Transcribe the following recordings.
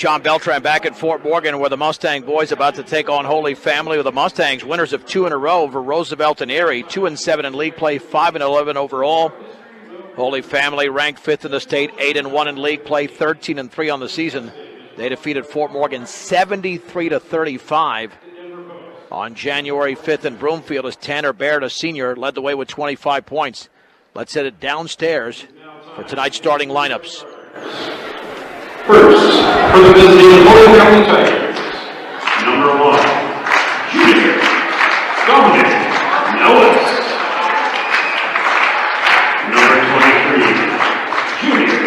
John Beltran back at Fort Morgan, where the Mustang boys about to take on Holy Family, with the Mustangs winners of 2 in a row over Roosevelt and Erie, 2-7 in league play, 5-11 overall. Holy Family ranked 5th in the state, 8-1 in league play, 13-3 on the season. They defeated Fort Morgan 73-35 on January 5th in Broomfield, as Tanner Baird, a senior, led the way with 25 points. Let's head it downstairs for tonight's starting lineups. First, for the visiting Holy Family Tigers, number 1, Junior Dominic Nellis. Number 23, Junior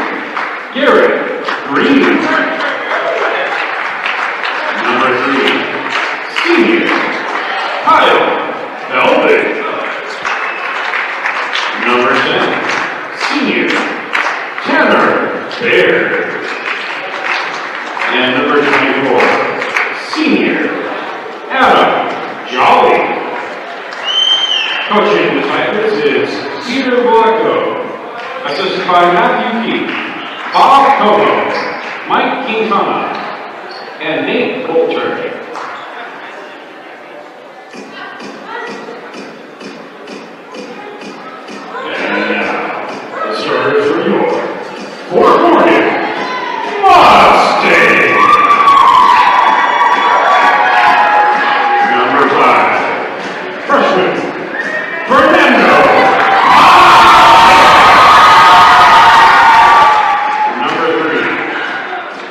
Garrett Green. Number 3, Senior Kyle Belvin. Number 10, Senior Tanner Baird. And number 24, Senior Adam Jolly. Coaching the Tigers is Peter Blacko, assisted by Matthew Keith, Bob Cobo, Mike Quintana, and Nate Coulter. And now, the starters for your Fort Morgan Mustang. Number 5, freshman Fernando. Number 3,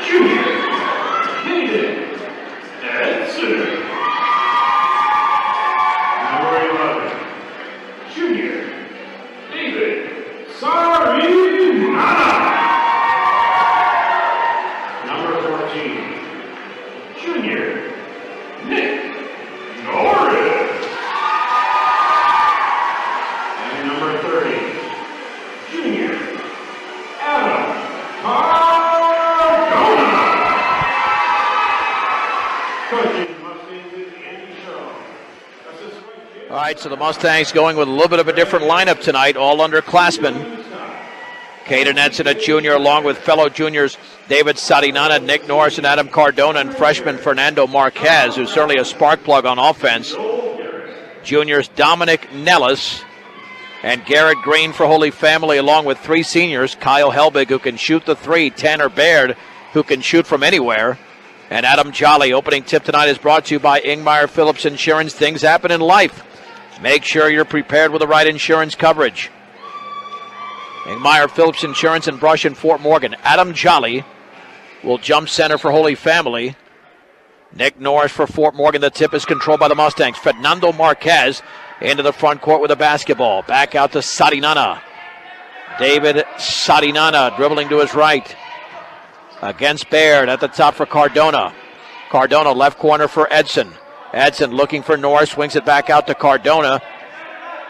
junior Hayden Edson. Number 11, junior David Sarinana. Number 14, junior Nick Norris. And number 30, junior Adam Cardona. Coaching Mustangs is Andy Shaw. All right, so the Mustangs going with a little bit of a different lineup tonight, all underclassmen. Caden Edson, a junior, along with fellow juniors David Sarinana, Nick Norris, and Adam Cardona, and freshman Fernando Marquez, who's certainly a spark plug on offense. Juniors Dominic Nellis and Garrett Green for Holy Family, along with 3 seniors, Kyle Helbig, who can shoot the 3, Tanner Baird, who can shoot from anywhere, and Adam Jolly. Opening tip tonight is brought to you by Ingmeyer Phillips Insurance. Things happen in life. Make sure you're prepared with the right insurance coverage. Ingmeyer Phillips Insurance and Brush in Fort Morgan. Adam Jolly will jump center for Holy Family. Nick Norris for Fort Morgan. The tip is controlled by the Mustangs. Fernando Marquez into the front court with a basketball. Back out to Sarinana. David Sarinana dribbling to his right. Against Baird at the top for Cardona. Cardona left corner for Edson. Edson looking for Norris. Swings it back out to Cardona.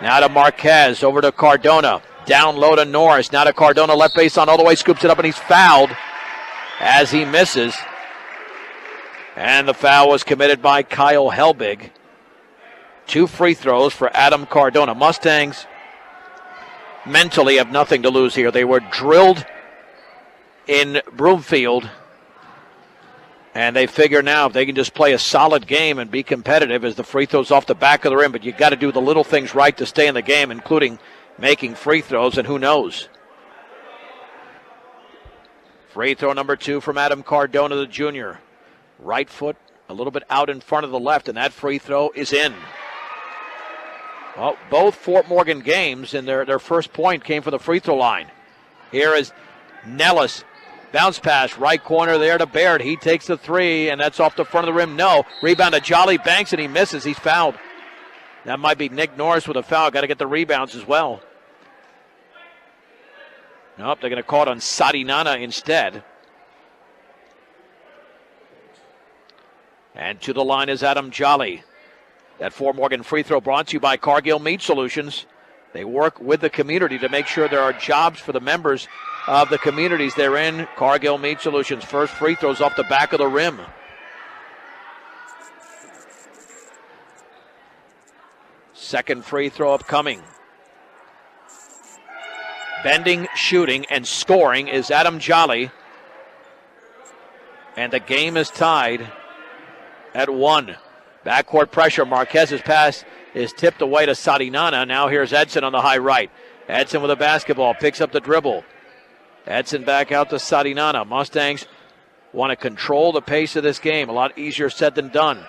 Now to Marquez. Over to Cardona. Down low to Norris. Now to Cardona. Left baseline all the way. Scoops it up and he's fouled as he misses. And the foul was committed by Kyle Helbig. 2 free throws for Adam Cardona. Mustangs mentally have nothing to lose here. They were drilled in Broomfield, and they figure now if they can just play a solid game and be competitive as the free throws off the back of the rim, but you got to do the little things right to stay in the game, including making free throws, and who knows. Free throw number 2 from Adam Cardona, the junior. Right foot a little bit out in front of the left, and that free throw is in. Well, both Fort Morgan games, and their first point came from the free throw line. Here is Nellis. Bounce pass, right corner there to Baird. He takes the 3, and that's off the front of the rim. No. Rebound to Jolly Banks, and he misses. He's fouled. That might be Nick Norris with a foul. Got to get the rebounds as well. Nope, they're going to call it on Sarinana instead. And to the line is Adam Jolly. That Fort Morgan free throw brought to you by Cargill Meat Solutions. They work with the community to make sure there are jobs for the members of the communities they're in. Cargill Meat Solutions. First free throws off the back of the rim. Second free throw upcoming. Bending, shooting, and scoring is Adam Jolly. And the game is tied at 1. Backcourt pressure. Marquez's pass is tipped away to Sarinana. Now here's Edson on the high right. Edson with a basketball. Picks up the dribble. Edson back out to Sarinana. Mustangs want to control the pace of this game. A lot easier said than done.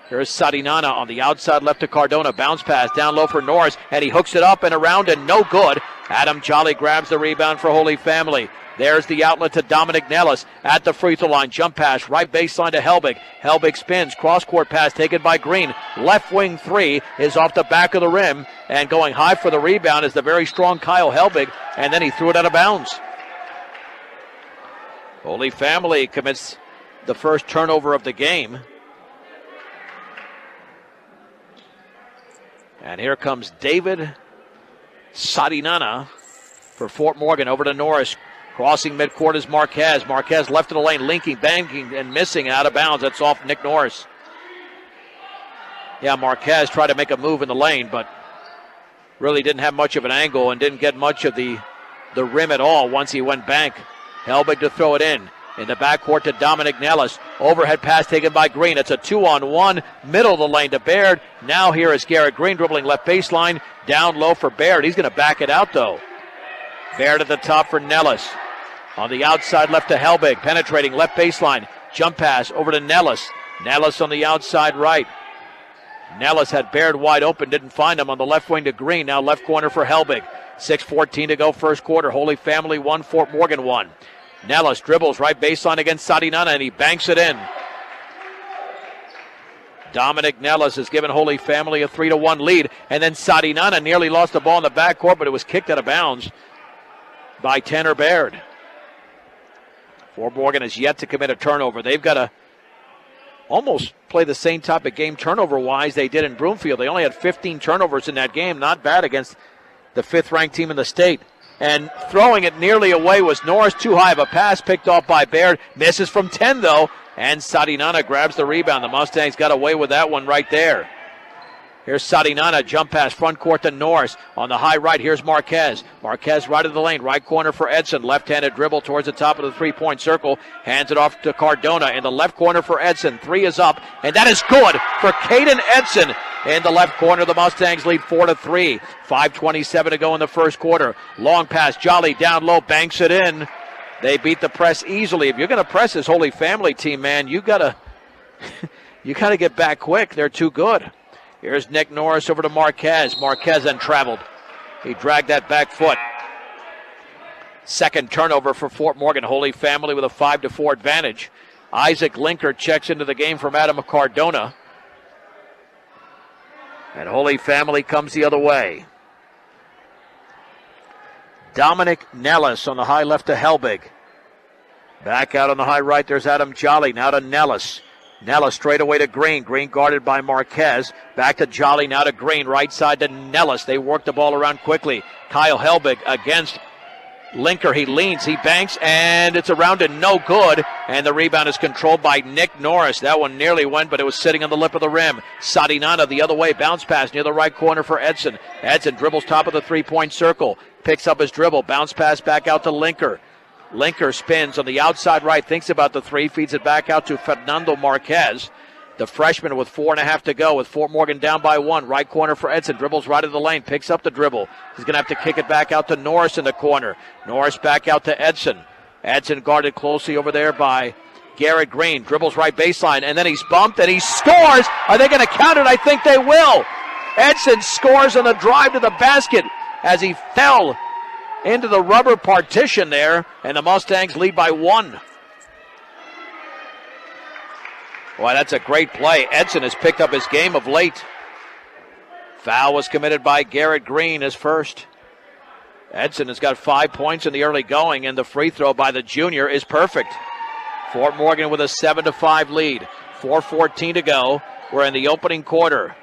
Here's Sarinana on the outside left to Cardona. Bounce pass down low for Norris. And he hooks it up and around and no good. Adam Jolly grabs the rebound for Holy Family. There's the outlet to Dominic Nellis at the free throw line. Jump pass, right baseline to Helbig. Helbig spins, cross-court pass taken by Green. Left wing three is off the back of the rim, and going high for the rebound is the very strong Kyle Helbig, and then he threw it out of bounds. Holy Family commits the first turnover of the game. And here comes David Sarinana for Fort Morgan. Over to Norris. Crossing midcourt is Marquez. Marquez left of the lane, linking, banging, and missing out of bounds. That's off Nick Norris. Yeah, Marquez tried to make a move in the lane, but really didn't have much of an angle and didn't get much of the rim at all once he went bank. Helbig to throw it in. In the backcourt to Dominic Nellis. Overhead pass taken by Green. It's a 2-on-1. Middle of the lane to Baird. Now here is Garrett Green dribbling left baseline. Down low for Baird. He's going to back it out, though. Baird at the top for Nellis. On the outside left to Helbig. Penetrating left baseline. Jump pass over to Nellis. Nellis on the outside right. Nellis had Baird wide open. Didn't find him on the left wing to Green. Now left corner for Helbig. 6:14 to go first quarter. Holy Family 1, Fort Morgan 1. Nellis dribbles right baseline against Sarinana, and he banks it in. Dominic Nellis has given Holy Family a 3-1 lead, and then Sarinana nearly lost the ball in the backcourt, but it was kicked out of bounds by Tanner Baird. Fort Morgan has yet to commit a turnover. They've got to almost play the same type of game turnover-wise they did in Broomfield. They only had 15 turnovers in that game. Not bad against the fifth-ranked team in the state. And throwing it nearly away was Norris. Too high of a pass picked off by Baird. Misses from 10, though. And Sarinana grabs the rebound. The Mustangs got away with that one right there. Here's Sarinana, jump pass, front court to Norris. On the high right, here's Marquez. Marquez right of the lane, right corner for Edson. Left-handed dribble towards the top of the three-point circle. Hands it off to Cardona in the left corner for Edson. Three is up, and that is good for Caden Edson. In the left corner, the Mustangs lead 4-3. 5:27 to go in the first quarter. Long pass, Jolly down low, banks it in. They beat the press easily. If you're going to press this Holy Family team, man, you gotta get back quick. They're too good. Here's Nick Norris over to Marquez. Marquez then traveled. He dragged that back foot. Second turnover for Fort Morgan. Holy Family with a 5-4 advantage. Isaac Linker checks into the game from Adam Cardona. And Holy Family comes the other way. Dominic Nellis on the high left to Helbig. Back out on the high right, there's Adam Jolly. Now to Nellis. Nellis straight away to Green. Green guarded by Marquez. Back to Jolly, now to Green. Right side to Nellis. They work the ball around quickly. Kyle Helbig against Linker. He leans, he banks, and it's around and no good. And the rebound is controlled by Nick Norris. That one nearly went, but it was sitting on the lip of the rim. Sarinana the other way. Bounce pass near the right corner for Edson. Edson dribbles top of the three-point circle. Picks up his dribble. Bounce pass back out to Linker. Linker spins on the outside right, thinks about the three, feeds it back out to Fernando Marquez. The freshman with 4.5 to go with Fort Morgan down by 1. Right corner for Edson, dribbles right of the lane, picks up the dribble. He's going to have to kick it back out to Norris in the corner. Norris back out to Edson. Edson guarded closely over there by Garrett Green. Dribbles right baseline, and then he's bumped, and he scores! Are they going to count it? I think they will. Edson scores on the drive to the basket as he fell into the rubber partition there, and the Mustangs lead by 1. Boy, that's a great play. Edson has picked up his game of late. Foul was committed by Garrett Green, his first. Edson has got 5 points in the early going, and the free throw by the junior is perfect. Fort Morgan with a 7-5 lead. 4:14 to go. We're in the opening quarter.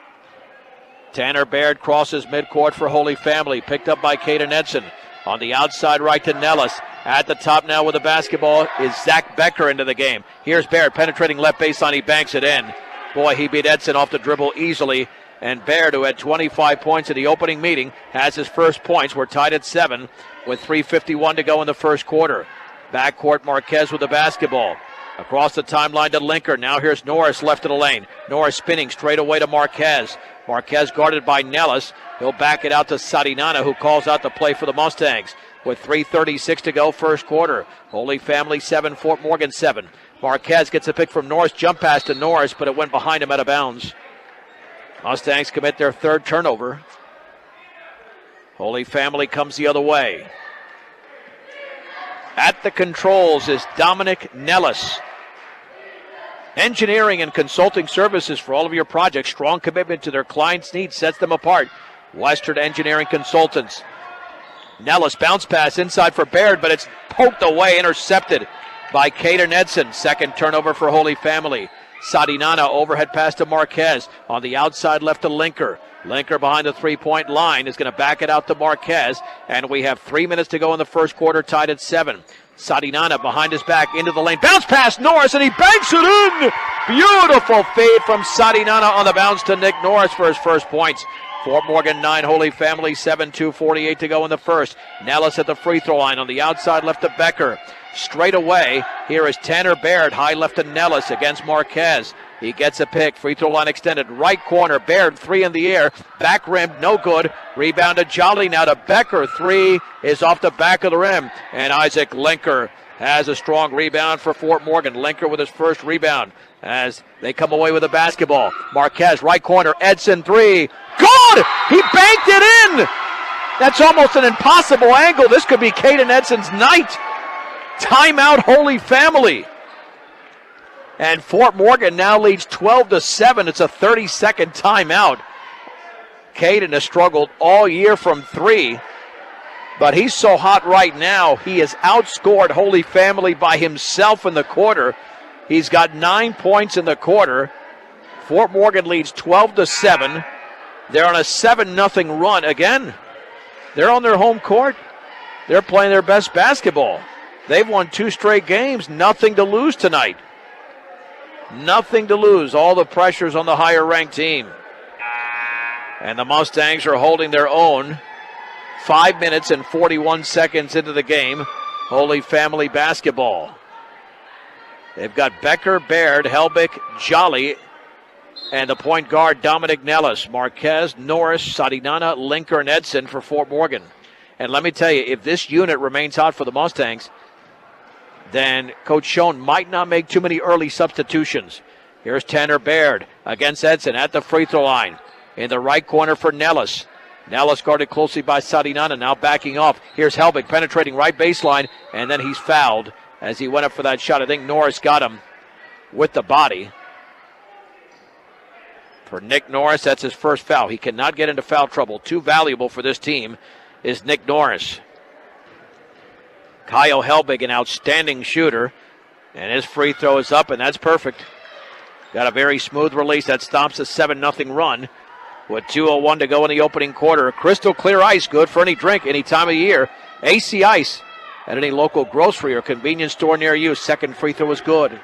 Tanner Baird crosses midcourt for Holy Family, picked up by Caden Edson. On the outside right to Nellis. At the top now with the basketball is Zach Becker into the game. Here's Baird penetrating left baseline. He banks it in. Boy, he beat Edson off the dribble easily. And Baird, who had 25 points in the opening meeting, has his first points. We're tied at 7 with 3:51 to go in the first quarter. Backcourt Marquez with the basketball. Across the timeline to Linker. Now here's Norris left of the lane. Norris spinning straight away to Marquez. Marquez guarded by Nellis. He'll back it out to Sarinana, who calls out the play for the Mustangs. With 3:36 to go, first quarter. Holy Family 7, Fort Morgan 7. Marquez gets a pick from Norris. Jump pass to Norris, but it went behind him out of bounds. Mustangs commit their third turnover. Holy Family comes the other way. At the controls is Dominic Nellis. Engineering and consulting services for all of your projects. Strong commitment to their clients' needs sets them apart. Western Engineering Consultants. Nellis bounce pass inside for Baird, but it's poked away, intercepted by Caden Edson. Second turnover for Holy Family. Sarinana overhead pass to Marquez. On the outside left to Linker. Linker behind the three-point line is going to back it out to Marquez. And we have 3 minutes to go in the first quarter, tied at 7. Sarinana behind his back into the lane. Bounce pass Norris, and he banks it in. Beautiful fade from Sarinana on the bounce to Nick Norris for his first points. Fort Morgan 9, Holy Family 7, 2:48 to go in the first. Nellis at the free throw line on the outside left to Becker. Straight away, here is Tanner Baird, high left to Nellis against Marquez. He gets a pick, free throw line extended, right corner, Baird, 3 in the air, back rim, no good. Rebound to Jolly, now to Becker, 3 is off the back of the rim. And Isaac Linker has a strong rebound for Fort Morgan. Linker with his first rebound as they come away with the basketball. Marquez, right corner, Edson, 3, good! He banked it in! That's almost an impossible angle. This could be Caden Edson's night. Timeout, Holy Family. And Fort Morgan now leads 12-7. It's a 30-second timeout. Caden has struggled all year from 3, but he's so hot right now. He has outscored Holy Family by himself in the quarter. He's got 9 points in the quarter. Fort Morgan leads 12-7. They're on a 7-0 run again. They're on their home court. They're playing their best basketball. They've won 2 straight games. Nothing to lose tonight. Nothing to lose. All the pressure's on the higher-ranked team. And the Mustangs are holding their own. 5 minutes and 41 seconds into the game. Holy Family basketball. They've got Becker, Baird, Helbig, Jolly, and the point guard Dominic Nellis. Marquez, Norris, Sarinana, Linker, and Edson for Fort Morgan. And let me tell you, if this unit remains hot for the Mustangs, then Coach Schoen might not make too many early substitutions. Here's Tanner Baird against Edson at the free throw line. In the right corner for Nellis. Nellis guarded closely by Sarinana, now backing off. Here's Helbig penetrating right baseline, and then he's fouled as he went up for that shot. I think Norris got him with the body. For Nick Norris, that's his first foul. He cannot get into foul trouble. Too valuable for this team is Nick Norris. Kyle Helbig, an outstanding shooter, and his free throw is up, and that's perfect. Got a very smooth release that stops a 7-0 run with 2:01 to go in the opening quarter. Crystal clear ice, good for any drink, any time of year. AC Ice at any local grocery or convenience store near you. Second free throw was good.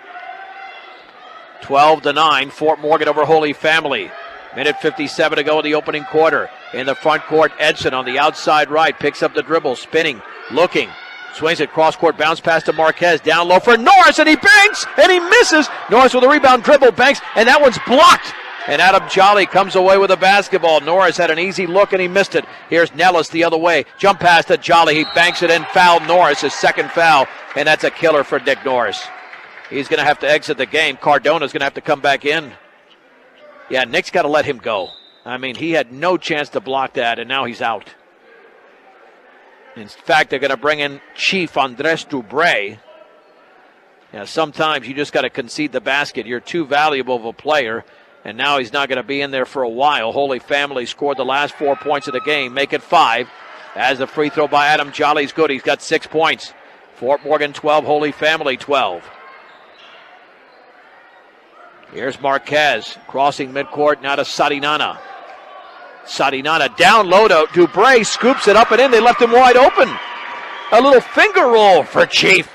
12-9, Fort Morgan over Holy Family. Minute 57 to go in the opening quarter. In the front court, Edson on the outside right, picks up the dribble, spinning, looking. Swings it, cross-court bounce pass to Marquez. Down low for Norris, and he banks, and he misses. Norris with a rebound, dribble, banks, and that one's blocked. And Adam Jolly comes away with the basketball. Norris had an easy look, and he missed it. Here's Nellis the other way. Jump pass to Jolly. He banks it in, foul Norris, his second foul, and that's a killer for Nick Norris. He's going to have to exit the game. Cardona's going to have to come back in. Yeah, Nick's got to let him go. I mean, he had no chance to block that, and now he's out. In fact, they're going to bring in Chief Andres Dubre. Yeah, sometimes you just got to concede the basket. You're too valuable of a player, and now he's not going to be in there for a while. Holy Family scored the last 4 points of the game, make it 5. As the free throw by Adam Jolly's good. He's got 6 points. Fort Morgan 12, Holy Family 12. Here's Marquez crossing midcourt now to Sarinana. Sarinana down low to Dubre, scoops it up and in. They left him wide open. A little finger roll for Chief.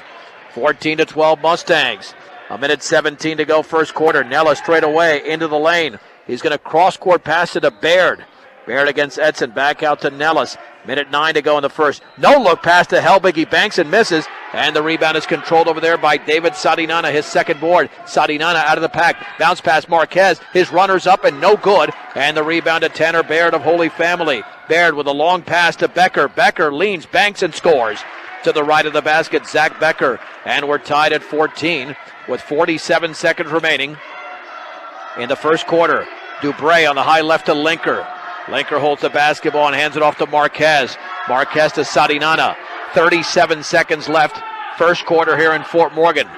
14-12 Mustangs. A minute 17 to go first quarter. Nellis straight away into the lane. He's going to cross-court pass it to Baird. Baird against Edson. Back out to Nellis. Minute 9 to go in the first. No look pass to Helbig. He banks and misses. And the rebound is controlled over there by David Sadinana, his second board. Sadinana out of the pack. Bounce pass Marquez. His runner's up and no good. And the rebound to Tanner Baird of Holy Family. Baird with a long pass to Becker. Becker leans, banks, and scores. To the right of the basket, Zach Becker. And we're tied at 14 with 47 seconds remaining in the first quarter. Dubray on the high left to Linker. Linker holds the basketball and hands it off to Marquez. Marquez to Sadinana. 37 seconds left. First quarter here in Fort Morgan.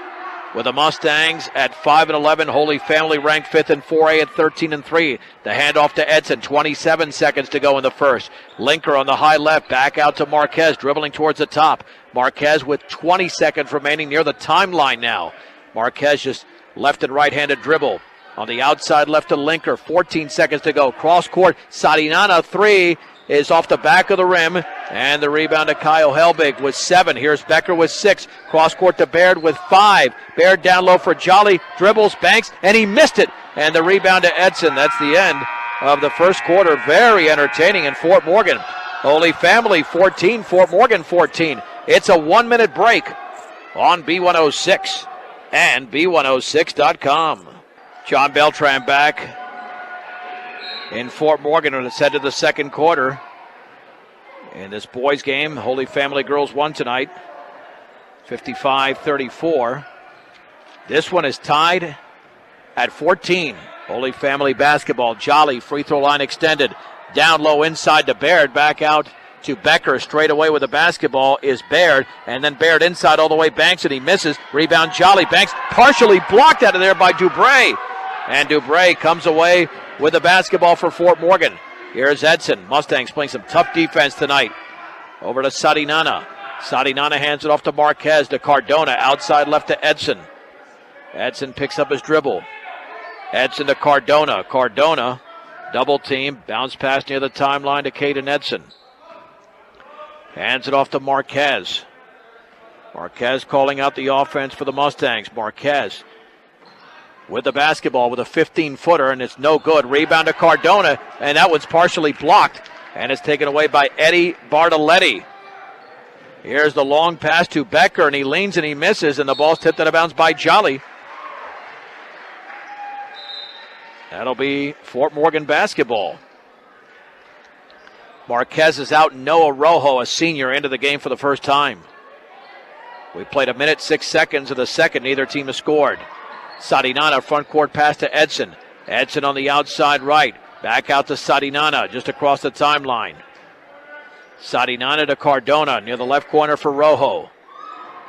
With the Mustangs at 5-11. Holy Family ranked 5th in 4A at 13-3. The handoff to Edson. 27 seconds to go in the first. Linker on the high left. Back out to Marquez. Dribbling towards the top. Marquez with 20 seconds remaining near the timeline now. Marquez just left and right-handed dribble. On the outside left to Linker. 14 seconds to go. Cross court. Sadinana three is off the back of the rim. And the rebound to Kyle Helbig with 7. Here's Becker with 6. Cross court to Baird with 5. Baird down low for Jolly. Dribbles, banks, and he missed it. And the rebound to Edson. That's the end of the first quarter. Very entertaining in Fort Morgan. Holy Family 14, Fort Morgan 14. It's a 1-minute break on B106 and B106.com. John Beltran back in Fort Morgan, and it's headed to the second quarter. In this boys game, Holy Family girls won tonight, 55-34. This one is tied at 14. Holy Family basketball. Jolly, free throw line extended. Down low inside to Baird. Back out to Becker. Straight away with the basketball is Baird. And then Baird inside all the way. Banks and he misses. Rebound Jolly. Banks partially blocked out of there by Dubray. And Dubray comes away with the basketball for Fort Morgan. Here's Edson. Mustangs playing some tough defense tonight. Over to Sadinana. Sadinana hands it off to Marquez to Cardona. Outside left to Edson. Edson picks up his dribble. Edson to Cardona. Cardona, double team. Bounce pass near the timeline to Caden Edson. Hands it off to Marquez. Marquez calling out the offense for the Mustangs. Marquez with the basketball with a 15-footer, and it's no good. Rebound to Cardona, and that one's partially blocked, and it's taken away by Eddie Bartoletti. Here's the long pass to Becker, and he leans and he misses, and the ball's tipped out of bounds by Jolly. That'll be Fort Morgan basketball. Marquez is out. Noah Rojo, a senior, into the game for the first time. We played 1 minute 6 seconds of the second. Neither team has scored. Sadinana, front court pass to Edson. Edson on the outside right. Back out to Sadinana, just across the timeline. Sadinana to Cardona, near the left corner for Rojo.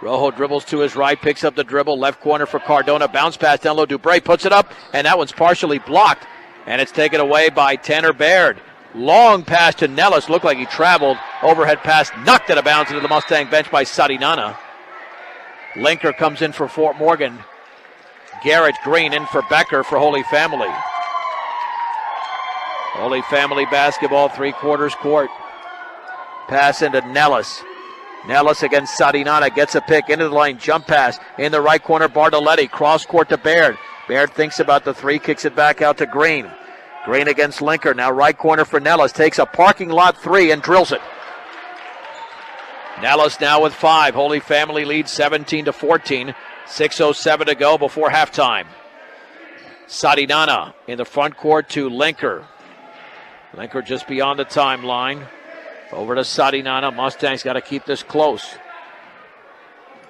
Rojo dribbles to his right, picks up the dribble, left corner for Cardona. Bounce pass down low, Dubray puts it up, and that one's partially blocked. And it's taken away by Tanner Baird. Long pass to Nellis, looked like he traveled. Overhead pass knocked out of bounds into the Mustang bench by Sadinana. Linker comes in for Fort Morgan. Garrett Green in for Becker for Holy Family. Holy Family basketball, 3/4 court. Pass into Nellis. Nellis against Sadinana, gets a pick into the lane, jump pass in the right corner, Bartoletti, cross court to Baird. Baird thinks about the three, kicks it back out to Green. Green against Linker, now right corner for Nellis, takes a parking lot three and drills it. Nellis now with 5. Holy Family leads 17-14. 6:07 to go before halftime. Sadinana in the front court to Linker. Linker just beyond the timeline. Over to Sadinana. Mustangs got to keep this close.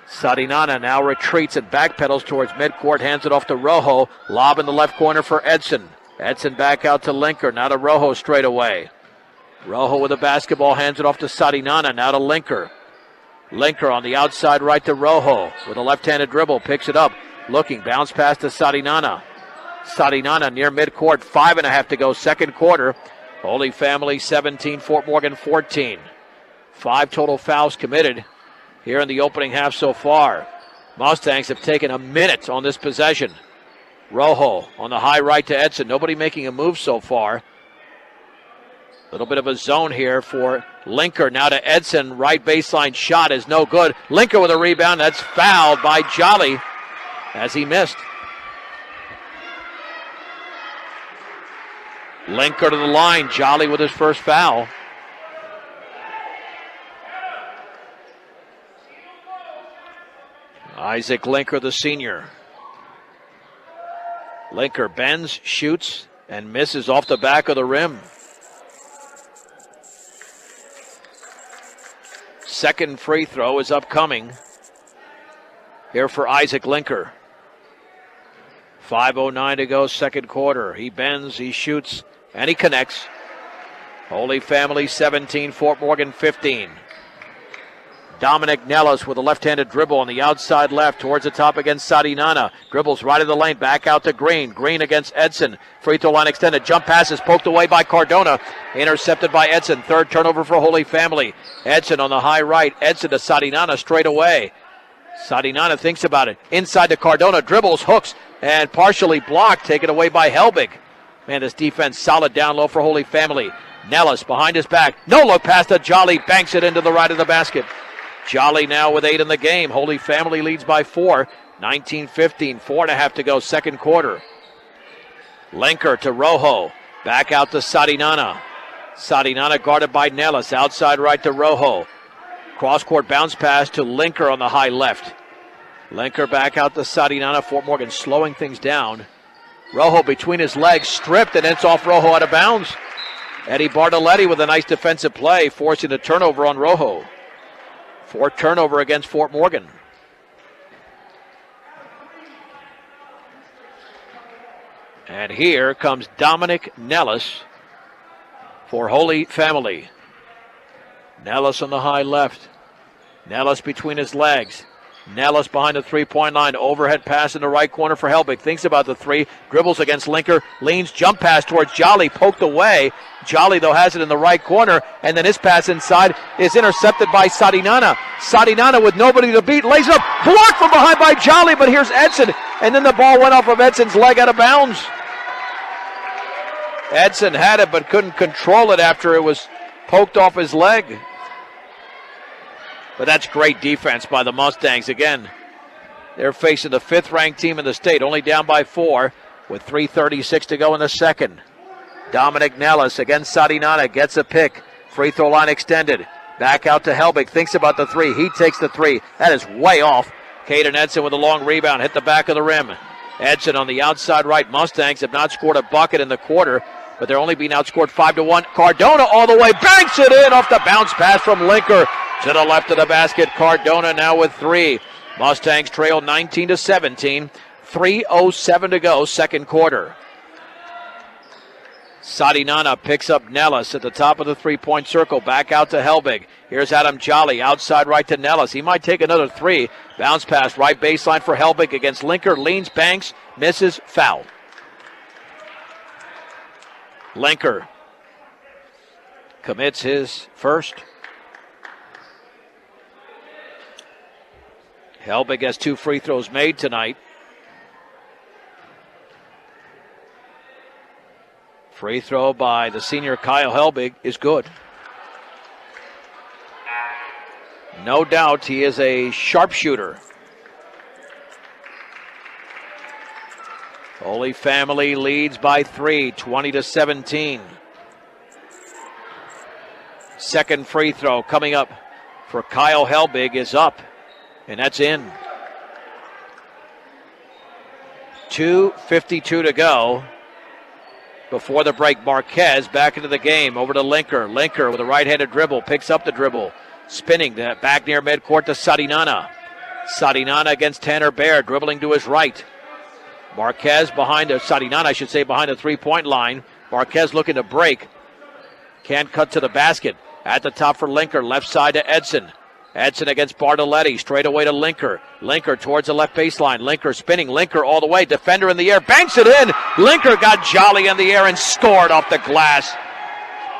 Sadinana now retreats and backpedals towards midcourt. Hands it off to Rojo. Lob in the left corner for Edson. Edson back out to Linker. Now to Rojo straight away. Rojo with the basketball. Hands it off to Sadinana. Now to Linker. Linker on the outside right to Rojo with a left-handed dribble. Picks it up. Looking. Bounce pass to Sadinana. Sadinana near midcourt. 5.5 to go. Second quarter. Holy Family 17, Fort Morgan 14. 5 total fouls committed here in the opening half so far. Mustangs have taken a minute on this possession. Rojo on the high right to Edson. Nobody making a move so far. A little bit of a zone here for Linker. Now to Edson. Right baseline shot is no good. Linker with a rebound. That's fouled by Jolly as he missed. Linker to the line. Jolly with his first foul. Isaac Linker, the senior. Linker bends, shoots, and misses off the back of the rim. Second free throw is upcoming here for Isaac Linker. 5:09 to go, second quarter. He bends, he shoots, and he connects. Holy Family 17, Fort Morgan 15. Dominic Nellis with a left-handed dribble on the outside left towards the top against Sadi Nana. Dribbles right of the lane, back out to Green. Green against Edson. Free throw line extended. Jump pass is poked away by Cardona. Intercepted by Edson. Third turnover for Holy Family. Edson on the high right. Edson to Sadi Nana straight away. Sadi Nana thinks about it. Inside to Cardona. Dribbles, hooks, and partially blocked. Taken away by Helbig. Man, this defense solid down low for Holy Family. Nellis behind his back. No look pass to Jolly. Banks it into the right of the basket. Jolly now with 8 in the game. Holy Family leads by 4. 19-15. 4.5 to go, second quarter. Linker to Rojo. Back out to Sadi Nana. Sadi Nana guarded by Nellis. Outside right to Rojo. Cross-court bounce pass to Linker on the high left. Linker back out to Sadi Nana. Fort Morgan slowing things down. Rojo between his legs, stripped, and it's off Rojo out of bounds. Eddie Bartoletti with a nice defensive play, forcing a turnover on Rojo. 4th turnover against Fort Morgan. And here comes Dominic Nellis for Holy Family. Nellis on the high left. Nellis between his legs. Nellis behind the three-point line. Overhead pass in the right corner for Helbig. Thinks about the three. Dribbles against Linker. Leans, jump pass towards Jolly. Poked away. Jolly, though, has it in the right corner. And then his pass inside is intercepted by Sadi Nana. Sadi Nana with nobody to beat. Lays it up. Blocked from behind by Jolly, but here's Edson. And then the ball went off of Edson's leg out of bounds. Edson had it, but couldn't control it after it was poked off his leg. But that's great defense by the Mustangs. Again, they're facing the 5th-ranked team in the state, only down by 4 with 3:36 to go in the second. Dominic Nellis against Sadi Nana gets a pick. Free throw line extended. Back out to Helbig. Thinks about the three. He takes the three. That is way off. Caden Edson with a long rebound. Hit the back of the rim. Edson on the outside right. Mustangs have not scored a bucket in the quarter, but they're only being outscored 5-1. Cardona all the way. Banks it in off the bounce pass from Linker. To the left of the basket, Cardona now with 3. Mustangs trail 19-17. 3:07 to go, second quarter. Sadi Nana picks up Nellis at the top of the three-point circle. Back out to Helbig. Here's Adam Jolly, outside right to Nellis. He might take another 3. Bounce pass, right baseline for Helbig against Linker. Leans, banks, misses, foul. Linker commits his first. Helbig has 2 free throws made tonight. Free throw by the senior Kyle Helbig is good. No doubt he is a sharpshooter. Holy Family leads by 3, 20-17. Second free throw coming up for Kyle Helbig is up. And that's in. 2:52 to go. Before the break, Marquez back into the game. Over to Linker. Linker with a right-handed dribble. Picks up the dribble. Spinning back near midcourt to Sadi Nana. Sadi Nana against Tanner Baird. Dribbling to his right. Marquez behind Sadi Nana, I should say, behind the three-point line. Marquez looking to break. Can't cut to the basket. At the top for Linker. Left side to Edson. Edson against Bartoletti, straight away to Linker. Linker towards the left baseline. Linker spinning. Linker all the way. Defender in the air. Banks it in. Linker got Jolly in the air and scored off the glass.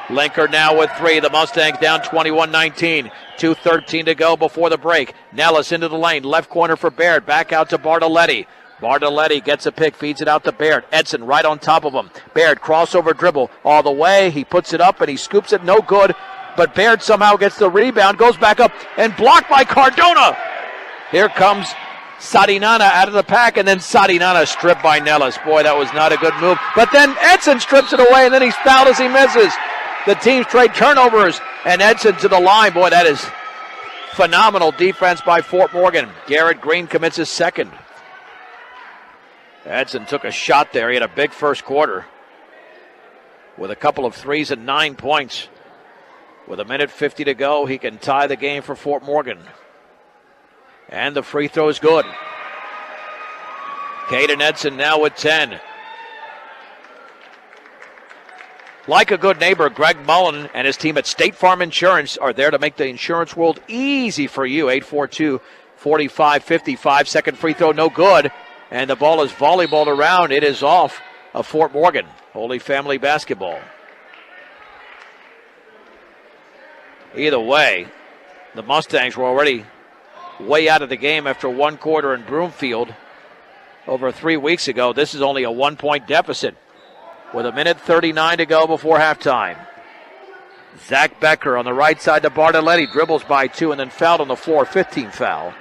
Linker now with 3. The Mustangs down 21-19. 2:13 to go before the break. Nellis into the lane. Left corner for Baird. Back out to Bartoletti. Bartoletti gets a pick. Feeds it out to Baird. Edson right on top of him. Baird crossover dribble all the way. He puts it up and he scoops it. No good. But Baird somehow gets the rebound, goes back up, and blocked by Cardona. Here comes Sadi Nana out of the pack, and then Sadi Nana stripped by Nellis. Boy, that was not a good move. But then Edson strips it away, and then he's fouled as he misses. The team's trade turnovers, and Edson to the line. Boy, that is Phenomenal defense by Fort Morgan. Garrett Green commits his second. Edson took a shot there. He had a big first quarter with a couple of threes and 9 points. With 1:50 to go, he can tie the game for Fort Morgan. And the free throw is good. Caden Edson now with 10. Like a good neighbor, Greg Mullen and his team at State Farm Insurance are there to make the insurance world easy for you. 842-4555. Second free throw, no good. And the ball is volleyballed around. It is off of Fort Morgan. Holy Family basketball. Either way, the Mustangs were already way out of the game after one quarter in Broomfield over 3 weeks ago. This is only a 1-point deficit with 1:39 to go before halftime. Zach Becker on the right side to Bartoletti, dribbles by 2 and then fouled on the floor, 15 foul.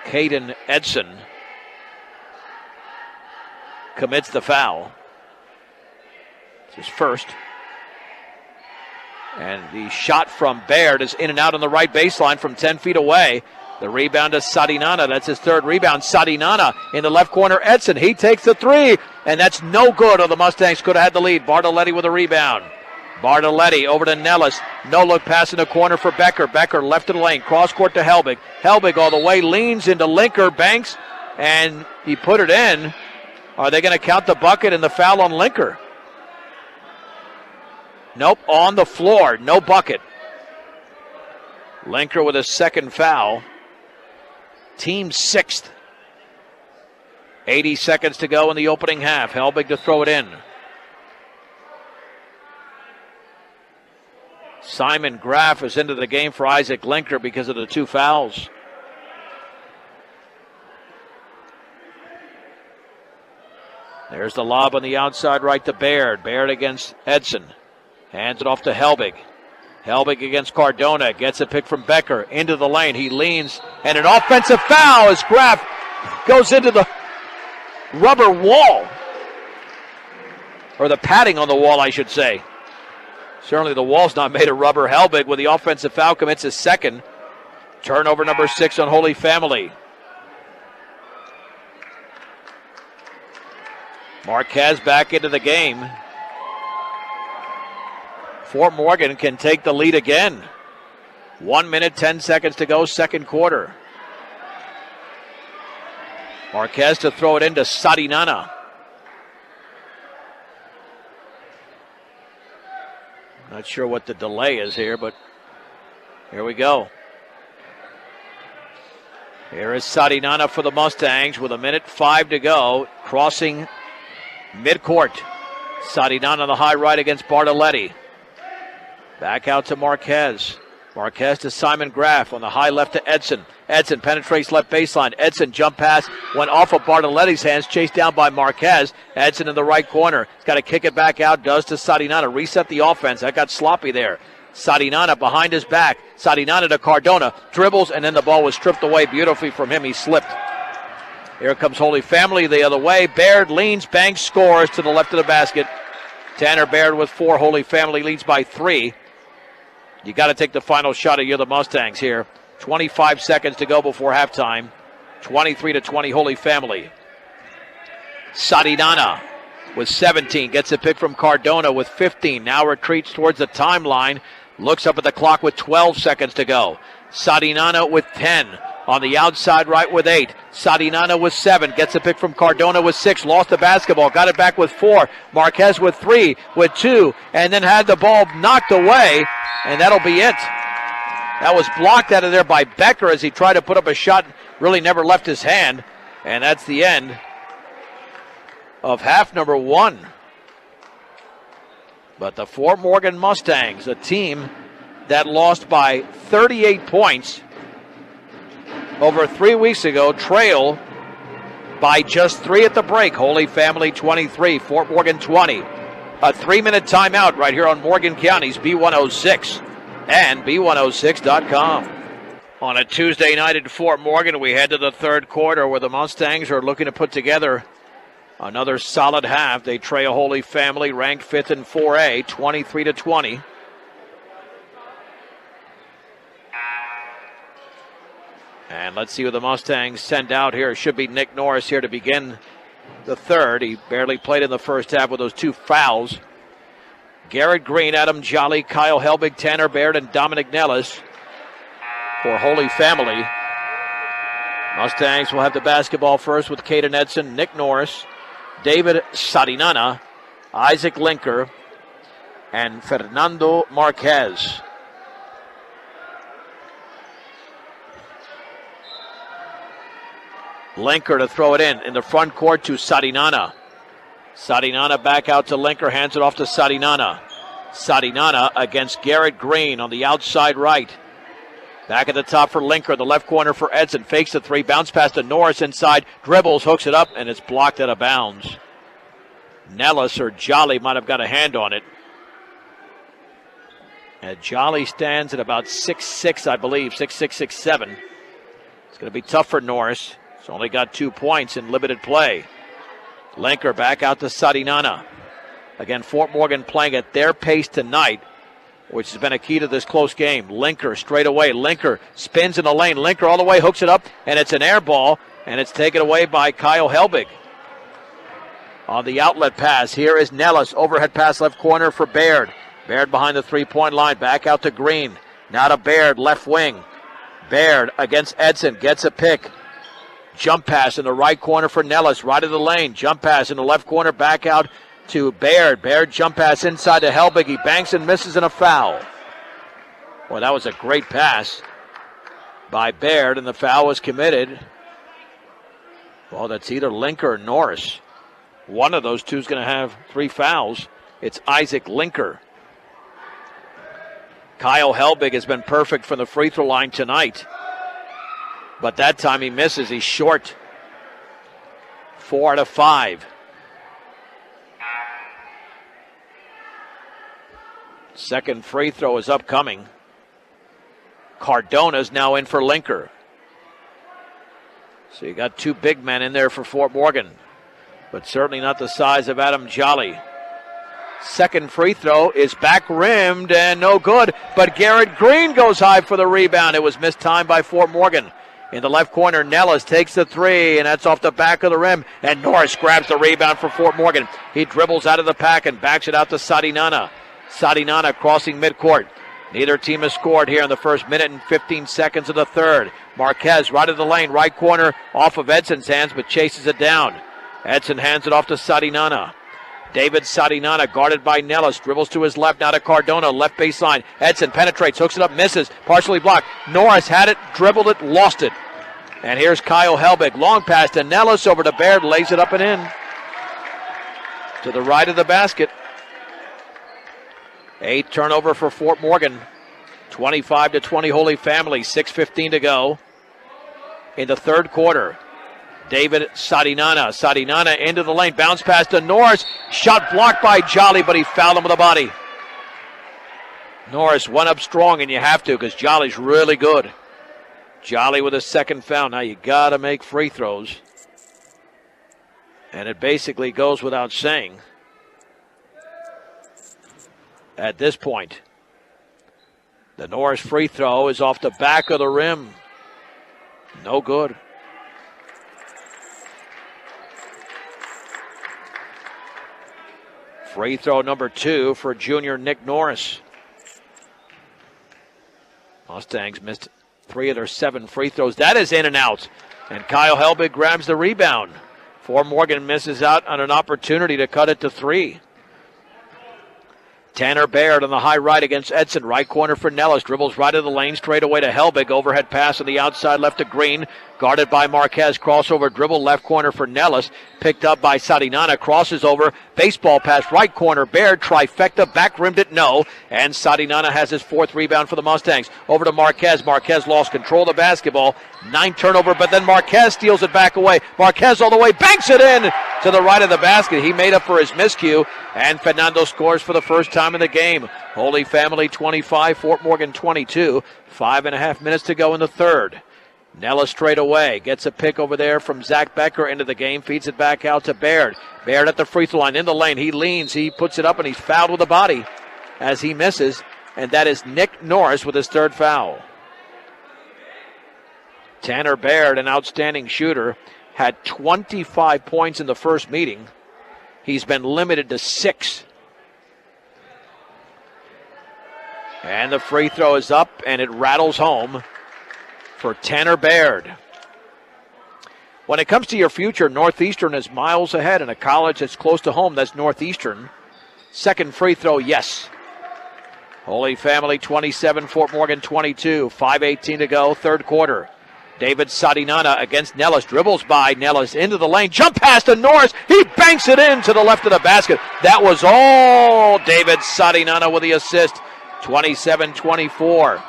Caden Edson commits the foul. It's his first. And the shot from Baird is in and out on the right baseline from 10 feet away. The rebound to Sadinana. That's his third rebound. Sadinana in the left corner. Edson, he takes the three. And that's no good, or the Mustangs could have had the lead. Bartoletti with a rebound. Bartoletti over to Nellis. No look pass in the corner for Becker. Becker left of the lane. Cross court to Helbig. Helbig all the way. Leans into Linker. Banks. And he put it in. Are they going to count the bucket and the foul on Linker? Nope. On the floor. No bucket. Linker with a second foul. Team sixth. 80 seconds to go in the opening half. Helbig to throw it in. Simon Graff is into the game for Isaac Linker because of the 2 fouls. There's the lob on the outside right to Baird. Baird against Edson. Hands it off to Helbig. Helbig against Cardona. Gets a pick from Becker. Into the lane. He leans. And an offensive foul as Graff goes into the rubber wall. Or the padding on the wall, I should say. Certainly the wall's not made of rubber. Helbig with the offensive foul commits his second. Turnover number 6 on Holy Family. Marquez back into the game. Fort Morgan can take the lead again. 1 minute, 10 seconds to go, second quarter. Marquez to throw it into Sadinana. Not sure what the delay is here, but here we go. Here is Sadinana for the Mustangs with 1:05 to go, crossing midcourt. Sadinana on the high right against Bartoletti. Back out to Marquez. Marquez to Simon Graff on the high left to Edson. Edson penetrates left baseline. Edson jump pass went off of Bartoletti's hands, chased down by Marquez. Edson in the right corner. He's got to kick it back out, does to Sadinana. Reset the offense. That got sloppy there. Sadinana behind his back. Sadinana to Cardona. Dribbles, and then the ball was stripped away beautifully from him. He slipped. Here comes Holy Family the other way. Baird leans, banks, scores to the left of the basket. Tanner Baird with 4. Holy Family leads by 3. You got to take the final shot of you're the Mustangs here. 25 seconds to go before halftime. 23-20 Holy Family. Sadinana with 17. Gets a pick from Cardona with 15. Now retreats towards the timeline. Looks up at the clock with 12 seconds to go. Sadinana with 10. On the outside right with 8. Sadinana with 7. Gets a pick from Cardona with 6. Lost the basketball. Got it back with 4. Marquez with 3. With 2. And then had the ball knocked away. And that'll be it. That was blocked out of there by Becker as he tried to put up a shot. Really never left his hand. And that's the end of half number 1. But the Fort Morgan Mustangs, a team that lost by 38 points over 3 weeks ago, trail by just 3 at the break. Holy Family 23, Fort Morgan 20. A 3-minute timeout right here on Morgan County's B106 and B106.com. On a Tuesday night in Fort Morgan, we head to the third quarter where the Mustangs are looking to put together another solid half. They trail Holy Family, ranked 5th in 4A, 23-20. And let's see who the Mustangs send out here. It should be Nick Norris here to begin the third. He barely played in the first half with those 2 fouls. Garrett Green, Adam Jolly, Kyle Helbig, Tanner Baird, and Dominic Nellis for Holy Family. Mustangs will have the basketball first with Caden Edson, Nick Norris, David Sarinana, Isaac Linker, and Fernando Marquez. Linker to throw it in the front court to Sarinana. Sarinana back out to Linker, hands it off to Sarinana. Sarinana against Garrett Green on the outside right. Back at the top for Linker, the left corner for Edson. Fakes the 3, bounce pass to Norris inside, dribbles, hooks it up, and it's blocked out of bounds. Nellis or Jolly might have got a hand on it. And Jolly stands at about 6'6", I believe, 6'6", 6'7". It's going to be tough for Norris. He's only got 2 points in limited play. Linker back out to Sarinana. Again, Fort Morgan playing at their pace tonight, which has been a key to this close game. Linker straight away. Linker spins in the lane. Linker all the way, hooks it up, and it's an air ball, and it's taken away by Kyle Helbig. On the outlet pass, here is Nellis. Overhead pass left corner for Baird. Baird behind the 3-point line. Back out to Green. Now to Baird, left wing. Baird against Edson. Gets a pick. Jump pass in the right corner for Nellis. Right of the lane. Jump pass in the left corner. Back out to Baird. Baird jump pass inside to Helbig. He banks and misses in a foul. Well, that was a great pass by Baird, and the foul was committed. Well, that's either Linker or Norris. One of those two is going to have 3 fouls. It's Isaac Linker. Kyle Helbig has been perfect from the free throw line tonight. But that time he misses. He's short. 4 out of 5. Second free throw is upcoming. Cardona's now in for Linker. So you got 2 big men in there for Fort Morgan, but certainly not the size of Adam Jolly. Second free throw is back rimmed and no good, but Garrett Green goes high for the rebound. It was mistimed by Fort Morgan. In the left corner, Nellis takes the 3, and that's off the back of the rim, and Norris grabs the rebound for Fort Morgan. He dribbles out of the pack and backs it out to Sarinana. Sarinana crossing midcourt. Neither team has scored here in the first minute and 15 seconds of the third. Marquez right of the lane, right corner, off of Edson's hands, but chases it down. Edson hands it off to Sarinana. David Sarinana guarded by Nellis, dribbles to his left, now to Cardona, left baseline. Edson penetrates, hooks it up, misses, partially blocked. Norris had it, dribbled it, lost it. And here's Kyle Helbig, long pass to Nellis, over to Baird, lays it up and in. To the right of the basket. 8 turnover for Fort Morgan. 25-20 Holy Family, 6:15 to go in the third quarter. David Sarinana. Sarinana into the lane. Bounce pass to Norris. Shot blocked by Jolly, but he fouled him with a body. Norris went up strong, and you have to because Jolly's really good. Jolly with a second foul. Now you got to make free throws. And it basically goes without saying at this point. The Norris free throw is off the back of the rim. No good. Free throw number 2 for junior Nick Norris. Mustangs missed 3 of their 7 free throws. That is in and out. And Kyle Helbig grabs the rebound. Fort Morgan misses out on an opportunity to cut it to 3. Tanner Baird on the high right against Edson. Right corner for Nellis. Dribbles right of the lane, straight away to Helbig. Overhead pass on the outside left to Green. Guarded by Marquez. Crossover dribble left corner for Nellis. Picked up by Sarinana. Crosses over. Baseball pass right corner. Baird trifecta. Back rimmed it. No. And Sarinana has his 4th rebound for the Mustangs. Over to Marquez. Marquez lost control of the basketball. 9 turnover, but then Marquez steals it back away. Marquez all the way. Banks it in to the right of the basket. He made up for his miscue. And Fernando scores for the first time in the game. Holy Family 25, Fort Morgan 22. 5.5 minutes to go in the third. Nellis straight away. Gets a pick over there from Zach Becker into the game. Feeds it back out to Baird. Baird at the free throw line in the lane. He leans. He puts it up and he's fouled with the body as he misses. And that is Nick Norris with his 3rd foul. Tanner Baird, an outstanding shooter, had 25 points in the first meeting. He's been limited to 6. And the free throw is up, and it rattles home for Tanner Baird. When it comes to your future, Northeastern is miles ahead, and a college that's close to home, that's Northeastern. Second free throw, yes. Holy Family 27, Fort Morgan 22, 5:18 to go, third quarter. David Sadinana against Nellis, dribbles by Nellis into the lane, jump pass to Norris, he banks it in to the left of the basket. That was all David Sadinana with the assist, 27-24.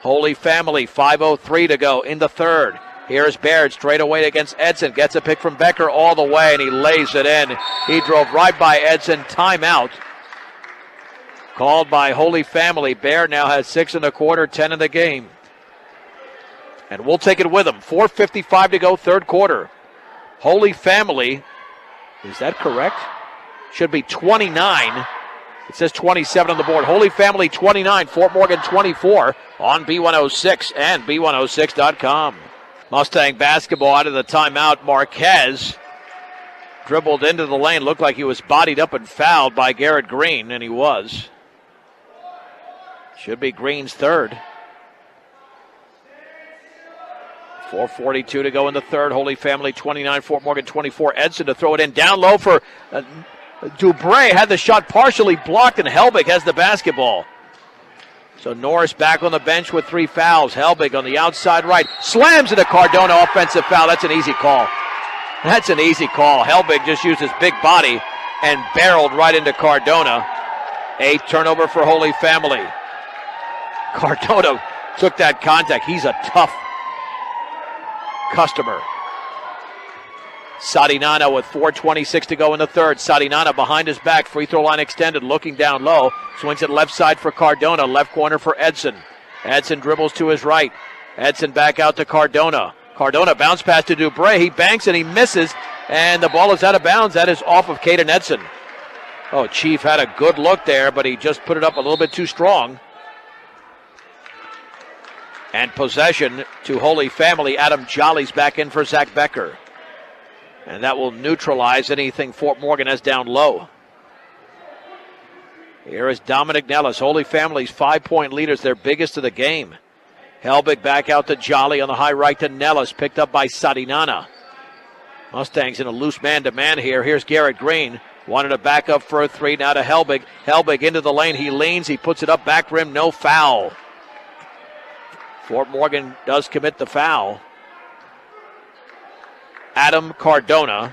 Holy Family, 5:03 to go in the third. Here's Baird straight away against Edson, gets a pick from Becker all the way, and he lays it in. He drove right by Edson, timeout. Called by Holy Family. Baird now has 6 in the quarter, 10 in the game. And we'll take it with him. 4:55 to go, third quarter. Holy Family, is that correct? Should be 29. It says 27 on the board. Holy Family 29, Fort Morgan 24 on B106 and B106.com. Mustang basketball out of the timeout. Marquez dribbled into the lane. Looked like he was bodied up and fouled by Garrett Green, and he was. Should be Green's third. 4:42 to go in the third. Holy Family 29, Fort Morgan 24. Edson to throw it in. Down low for Dubray. Had the shot partially blocked, and Helbig has the basketball. So Norris back on the bench with 3 fouls. Helbig on the outside right. Slams into Cardona. Offensive foul. That's an easy call. That's an easy call. Helbig just used his big body and barreled right into Cardona. A turnover for Holy Family. Cardona took that contact. He's a tough customer. Sadinana with 4:26 to go in the third. Sadinana behind his back, free throw line extended, looking down low. Swings it left side for Cardona, left corner for Edson. Edson dribbles to his right. Edson back out to Cardona. Cardona bounce pass to Dubray. He banks and he misses, and the ball is out of bounds. That is off of Caden Edson. Oh, Chief had a good look there, but he just put it up a little bit too strong. And possession to Holy Family. Adam Jolly's back in for Zach Becker. And that will neutralize anything Fort Morgan has down low. Here is Dominic Nellis. Holy Family's 5-point leaders, their biggest of the game. Helbig back out to Jolly on the high right to Nellis, picked up by Sadinana. Mustangs in a loose man-to-man here. Here's Garrett Green. Wanted to back up for a 3, now to Helbig. Helbig into the lane. He leans, he puts it up, back rim, no foul. Fort Morgan does commit the foul. Adam Cardona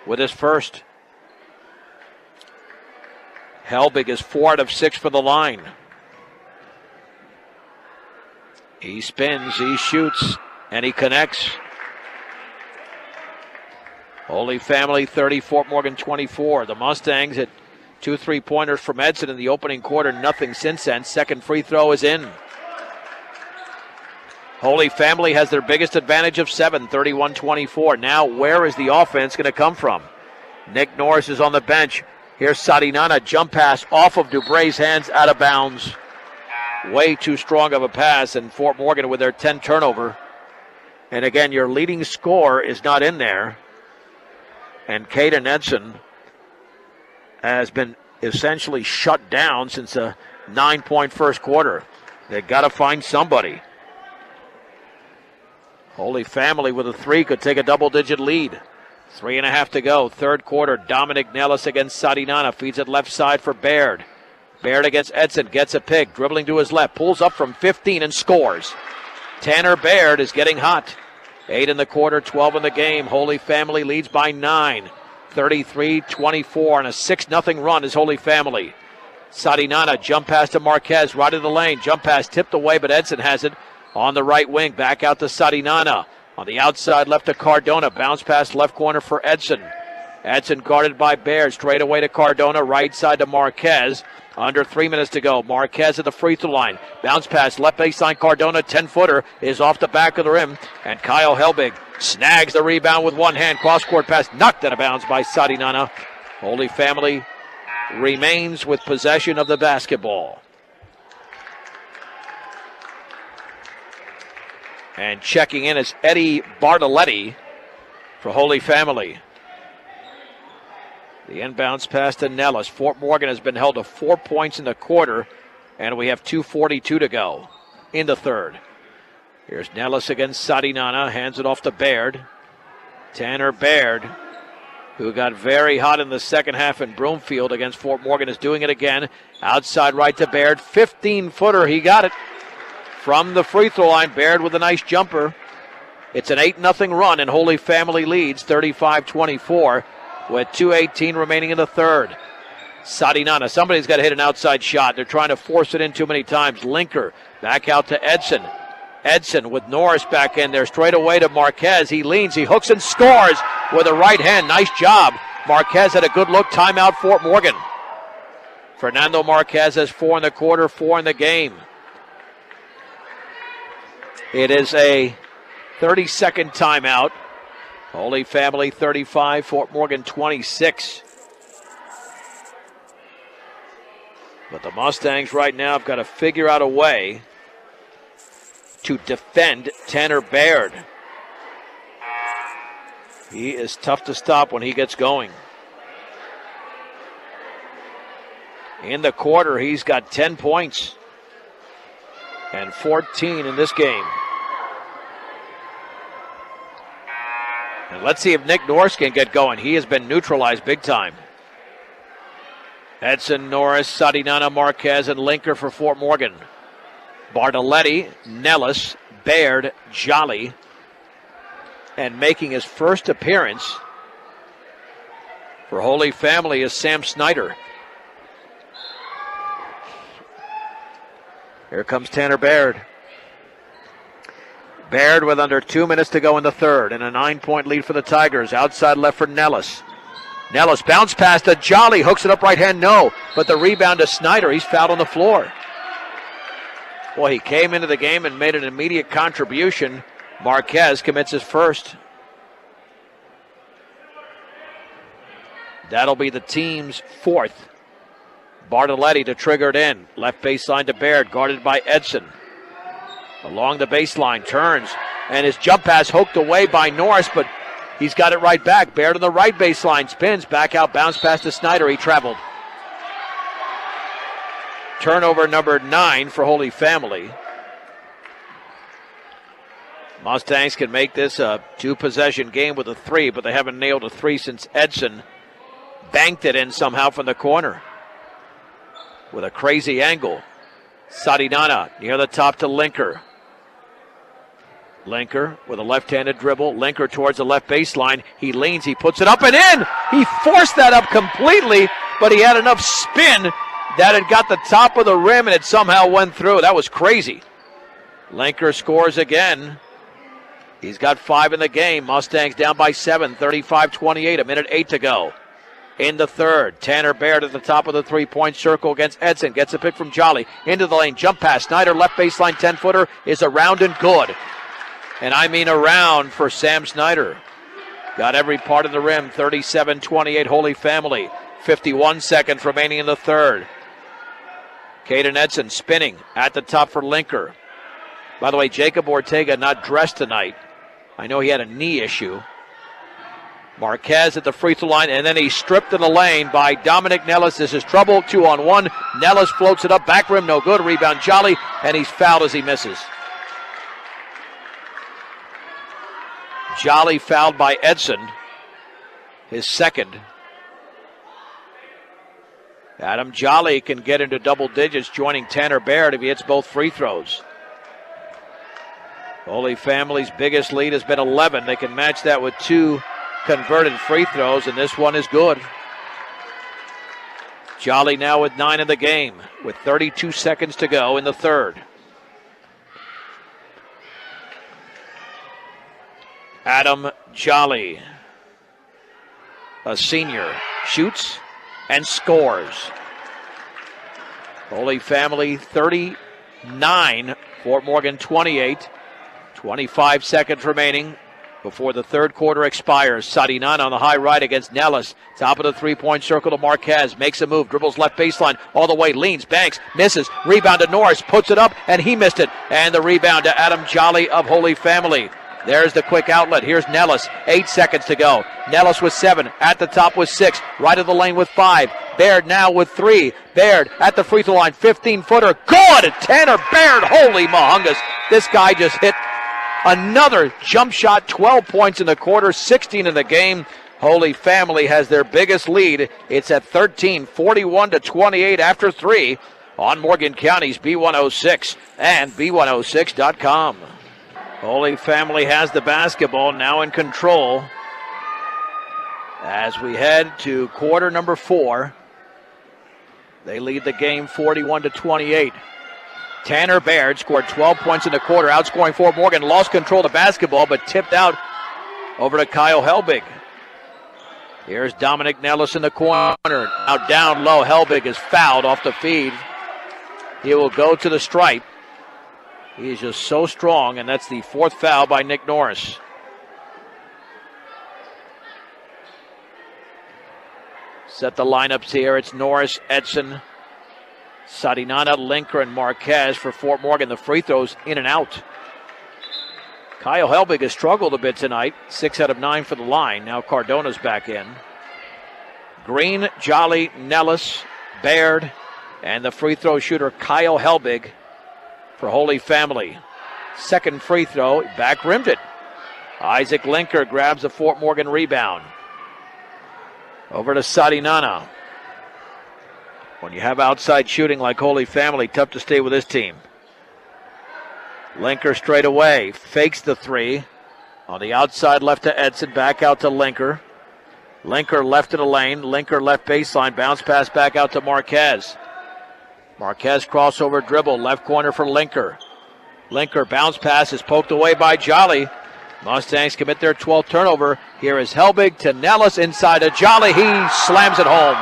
with his first. Helbig is 4 out of 6 for the line. He spins, he shoots, and he connects. Holy Family 30, Fort Morgan 24. The Mustangs at 2 3-pointers from Edson in the opening quarter. Nothing since then. Second free throw is in. Holy Family has their biggest advantage of 7, 31-24. Now, where is the offense going to come from? Nick Norris is on the bench. Here's Sadinana, jump pass off of Dubray's hands, out of bounds. Way too strong of a pass, and Fort Morgan with their 10 turnover. And again, your leading scorer is not in there. And Caden Edson has been essentially shut down since a 9-point first quarter. They've got to find somebody. Holy Family with a 3 could take a double-digit lead. 3.5 to go. Third quarter. Dominic Nellis against Sadinana. Feeds it left side for Baird. Baird against Edson. Gets a pick. Dribbling to his left. Pulls up from 15 and scores. Tanner Baird is getting hot. 8 in the quarter, 12 in the game. Holy Family leads by 9. 33-24 on a 6-0 run is Holy Family. Sadinana jump pass to Marquez. Right in the lane. Jump pass tipped away, but Edson has it. On the right wing, back out to Sadinana. On the outside, left to Cardona. Bounce pass left corner for Edson. Edson guarded by Baird. Straight away to Cardona. Right side to Marquez. Under 3 minutes to go. Marquez at the free throw line. Bounce pass left baseline. Cardona, 10-footer, is off the back of the rim. And Kyle Helbig snags the rebound with one hand. Cross-court pass knocked out of bounds by Sadinana. Holy Family remains with possession of the basketball. And checking in is Eddie Bartoletti for Holy Family. The inbounds pass to Nellis. Fort Morgan has been held to 4 points in the quarter, and we have 2:42 to go in the third. Here's Nellis against Sadinana, hands it off to Baird. Tanner Baird, who got very hot in the second half in Broomfield against Fort Morgan, is doing it again. Outside right to Baird, 15-footer, he got it from the free throw line. Baird with a nice jumper. It's an 8-0 run, and Holy Family leads 35-24 with 2:18 remaining in the third. Sadinana, somebody's got to hit an outside shot. They're trying to force it in too many times. Linker back out to Edson. Edson with Norris back in there, straight away to Marquez. He leans, he hooks and scores with a right hand. Nice job. Marquez had a good look. Timeout, Fort Morgan. Fernando Marquez has 4 in the quarter, 4 in the game. It is a 30-second timeout. Holy Family 35, Fort Morgan 26. But the Mustangs right now have got to figure out a way to defend Tanner Baird. He is tough to stop when he gets going. In the quarter, he's got 10 points and 14 in this game. And let's see if Nick Norris can get going. He has been neutralized big time. Edson, Norris, Sadinana, Marquez, and Linker for Fort Morgan. Bartoletti, Nellis, Baird, Jolly. And making his first appearance for Holy Family is Sam Snyder. Here comes Tanner Baird. Baird with under 2 minutes to go in the third, and a 9-point lead for the Tigers. Outside left for Nellis. Nellis bounce pass to Jolly, hooks it up right hand, no. But the rebound to Snyder, he's fouled on the floor. Boy, he came into the game and made an immediate contribution. Marquez commits his first. That'll be the team's fourth. Bartoletti to trigger it in. Left baseline to Baird, guarded by Edson. Along the baseline, turns, and his jump pass hooked away by Norris, but he's got it right back. Baird on the right baseline, spins, back out, bounce pass to Snyder, he traveled. Turnover number 9 for Holy Family. Mustangs can make this a 2-possession game with a 3, but they haven't nailed a 3 since Edson banked it in somehow from the corner with a crazy angle. Sadinana near the top to Linker. Linker with a left-handed dribble. Linker towards the left baseline. He leans, he puts it up and in. He forced that up completely, but he had enough spin that it got the top of the rim and it somehow went through. That was crazy. Linker scores again. He's got 5 in the game. Mustangs down by 7, 35-28, 1:08 to go. In the third, Tanner Baird at the top of the three-point circle against Edson. Gets a pick from Jolly. Into the lane, jump pass. Snyder, left baseline 10-footer is around and good. And I mean around for Sam Snyder. Got every part of the rim, 37-28 Holy Family. 51 seconds remaining in the third. Caden Edson spinning at the top for Linker. By the way, Jacob Ortega not dressed tonight. I know he had a knee issue. Marquez at the free throw line, and then he's stripped in the lane by Dominic Nellis. This is trouble, 2-on-1. Nellis floats it up, back rim, no good. Rebound Jolly, and he's fouled as he misses. Jolly fouled by Edson, his second. Adam Jolly can get into double digits, joining Tanner Baird if he hits both free throws. Holy Family's biggest lead has been 11. They can match that with 2 converted free throws, and this one is good. Jolly now with 9 in the game, with 32 seconds to go in the third. Adam Jolly, a senior, shoots and scores. Holy Family 39, Fort Morgan 28. 25 seconds remaining. before the third quarter expires. Sarinan on the high right against Nellis. Top of the three-point circle to Marquez. Makes a move, dribbles left baseline, all the way, leans, banks, misses. Rebound to Norris, puts it up, and he missed it. And the rebound to Adam Jolly of Holy Family. There's the quick outlet. Here's Nellis. 8 seconds to go. Nellis with 7. At the top with 6. Right of the lane with 5. Baird now with 3. Baird at the free throw line. 15-footer. Good! Tanner Baird. Holy mahungus. This guy just hit another jump shot. 12 points in the quarter. 16 in the game. Holy Family has their biggest lead. It's at 13. 41-28 after 3 on Morgan County's B106 and B106.com. Holy Family has the basketball, now in control as we head to quarter number 4. They lead the game 41-28. Tanner Baird scored 12 points in the quarter, outscoring Fort Morgan. Lost control of the basketball, but tipped out over to Kyle Helbig. Here's Dominic Nellis in the corner. Now down low, Helbig is fouled off the feed. He will go to the stripe. He's just so strong, and that's the 4th foul by Nick Norris. Set the lineups here. It's Norris, Edson, Sarinana, Linker, and Marquez for Fort Morgan. The free throws in and out. Kyle Helbig has struggled a bit tonight. 6 out of 9 for the line. Now Cardona's back in. Green, Jolly, Nellis, Baird, and the free throw shooter Kyle Helbig for Holy Family. Second free throw, back rimmed it. Isaac Linker grabs the Fort Morgan rebound. Over to Sarinana. When you have outside shooting like Holy Family, tough to stay with this team. Linker straight away, fakes the 3. On the outside left to Edson, back out to Linker. Linker left in the lane, Linker left baseline, bounce pass back out to Marquez. Marquez crossover dribble, left corner for Linker. Linker bounce pass is poked away by Jolly. Mustangs commit their 12th turnover. Here is Helbig to Nellis inside to Jolly. He slams it home.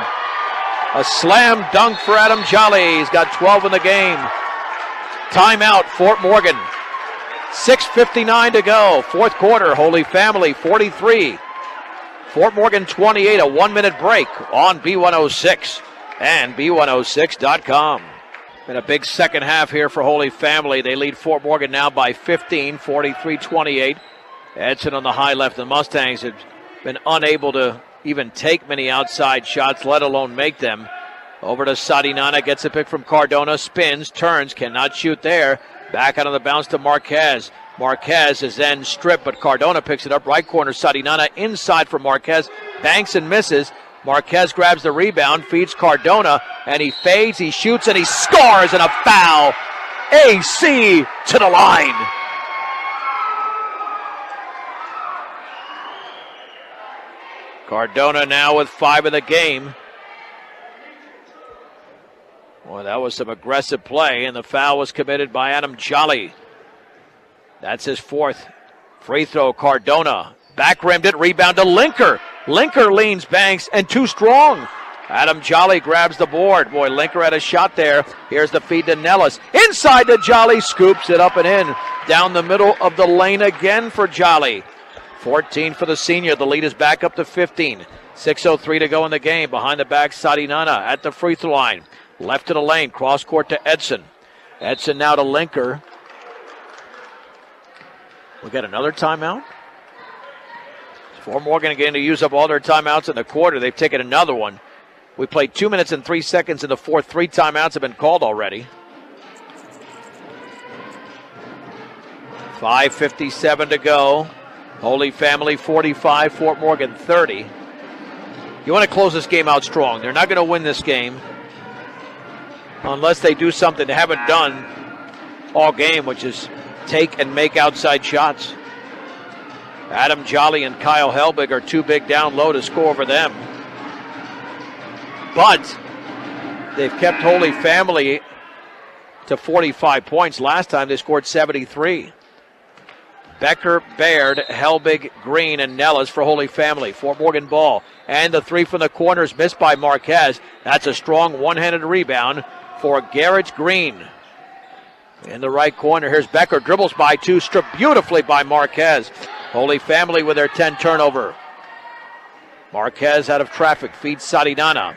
A slam dunk for Adam Jolly. He's got 12 in the game. Timeout, Fort Morgan. 6:59 to go. 4th quarter, Holy Family 43. Fort Morgan 28, a 1-minute break on B106 and B106.com. Been a big second half here for Holy Family. They lead Fort Morgan now by 15, 43-28. Edson on the high left. The Mustangs have been unable to even take many outside shots, let alone make them. Over to Sarinana, gets a pick from Cardona, spins, turns, cannot shoot there. Back out on the bounce to Marquez. Marquez is then stripped, but Cardona picks it up. Right corner, Sarinana inside for Marquez. Banks and misses. Marquez grabs the rebound, feeds Cardona, and he fades, he shoots, and he scores, and a foul. AC to the line. Cardona now with 5 in the game. Well, that was some aggressive play, and the foul was committed by Adam Jolly. That's his 4th free throw. Cardona back rimmed it, rebound to Linker. Linker leans, banks, and too strong. Adam Jolly grabs the board. Boy, Linker had a shot there. Here's the feed to Nellis. Inside to Jolly, scoops it up and in. Down the middle of the lane again for Jolly. 14 for the senior. The lead is back up to 15. 6:03 to go in the game. Behind the back, Sarinana at the free throw line. Left to the lane, cross court to Edson. Edson now to Linker. We got another timeout. Fort Morgan again to use up all their timeouts in the quarter. They've taken another one. We played 2 minutes and 3 seconds in the 4th. 3 timeouts have been called already. 5:57 to go. Holy Family 45, Fort Morgan 30. You want to close this game out strong. They're not going to win this game unless they do something they haven't done all game, which is take and make outside shots. Adam Jolly and Kyle Helbig are too big down low to score over them. But they've kept Holy Family to 45 points. Last time they scored 73. Becker, Baird, Helbig, Green, and Nellis for Holy Family. Fort Morgan ball. And the 3 from the corners missed by Marquez. That's a strong one-handed rebound for Garrett Green. In the right corner, here's Becker. Dribbles by 2, stripped beautifully by Marquez. Holy Family with their 10 turnover. Marquez out of traffic, feeds Sadinana.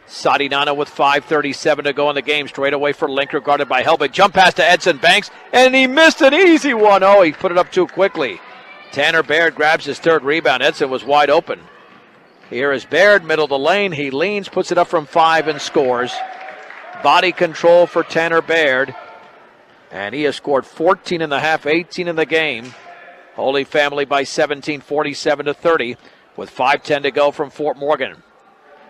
Sadinana with 5:37 to go in the game. Straight away for Linker, guarded by Helbig. Jump pass to Edson Banks, and he missed an easy one. Oh, he put it up too quickly. Tanner Baird grabs his third rebound. Edson was wide open. Here is Baird, middle of the lane. He leans, puts it up from 5 and scores. Body control for Tanner Baird. And he has scored 14 in the half, 18 in the game. Holy Family by 17, 47-30, with 5:10 to go from Fort Morgan.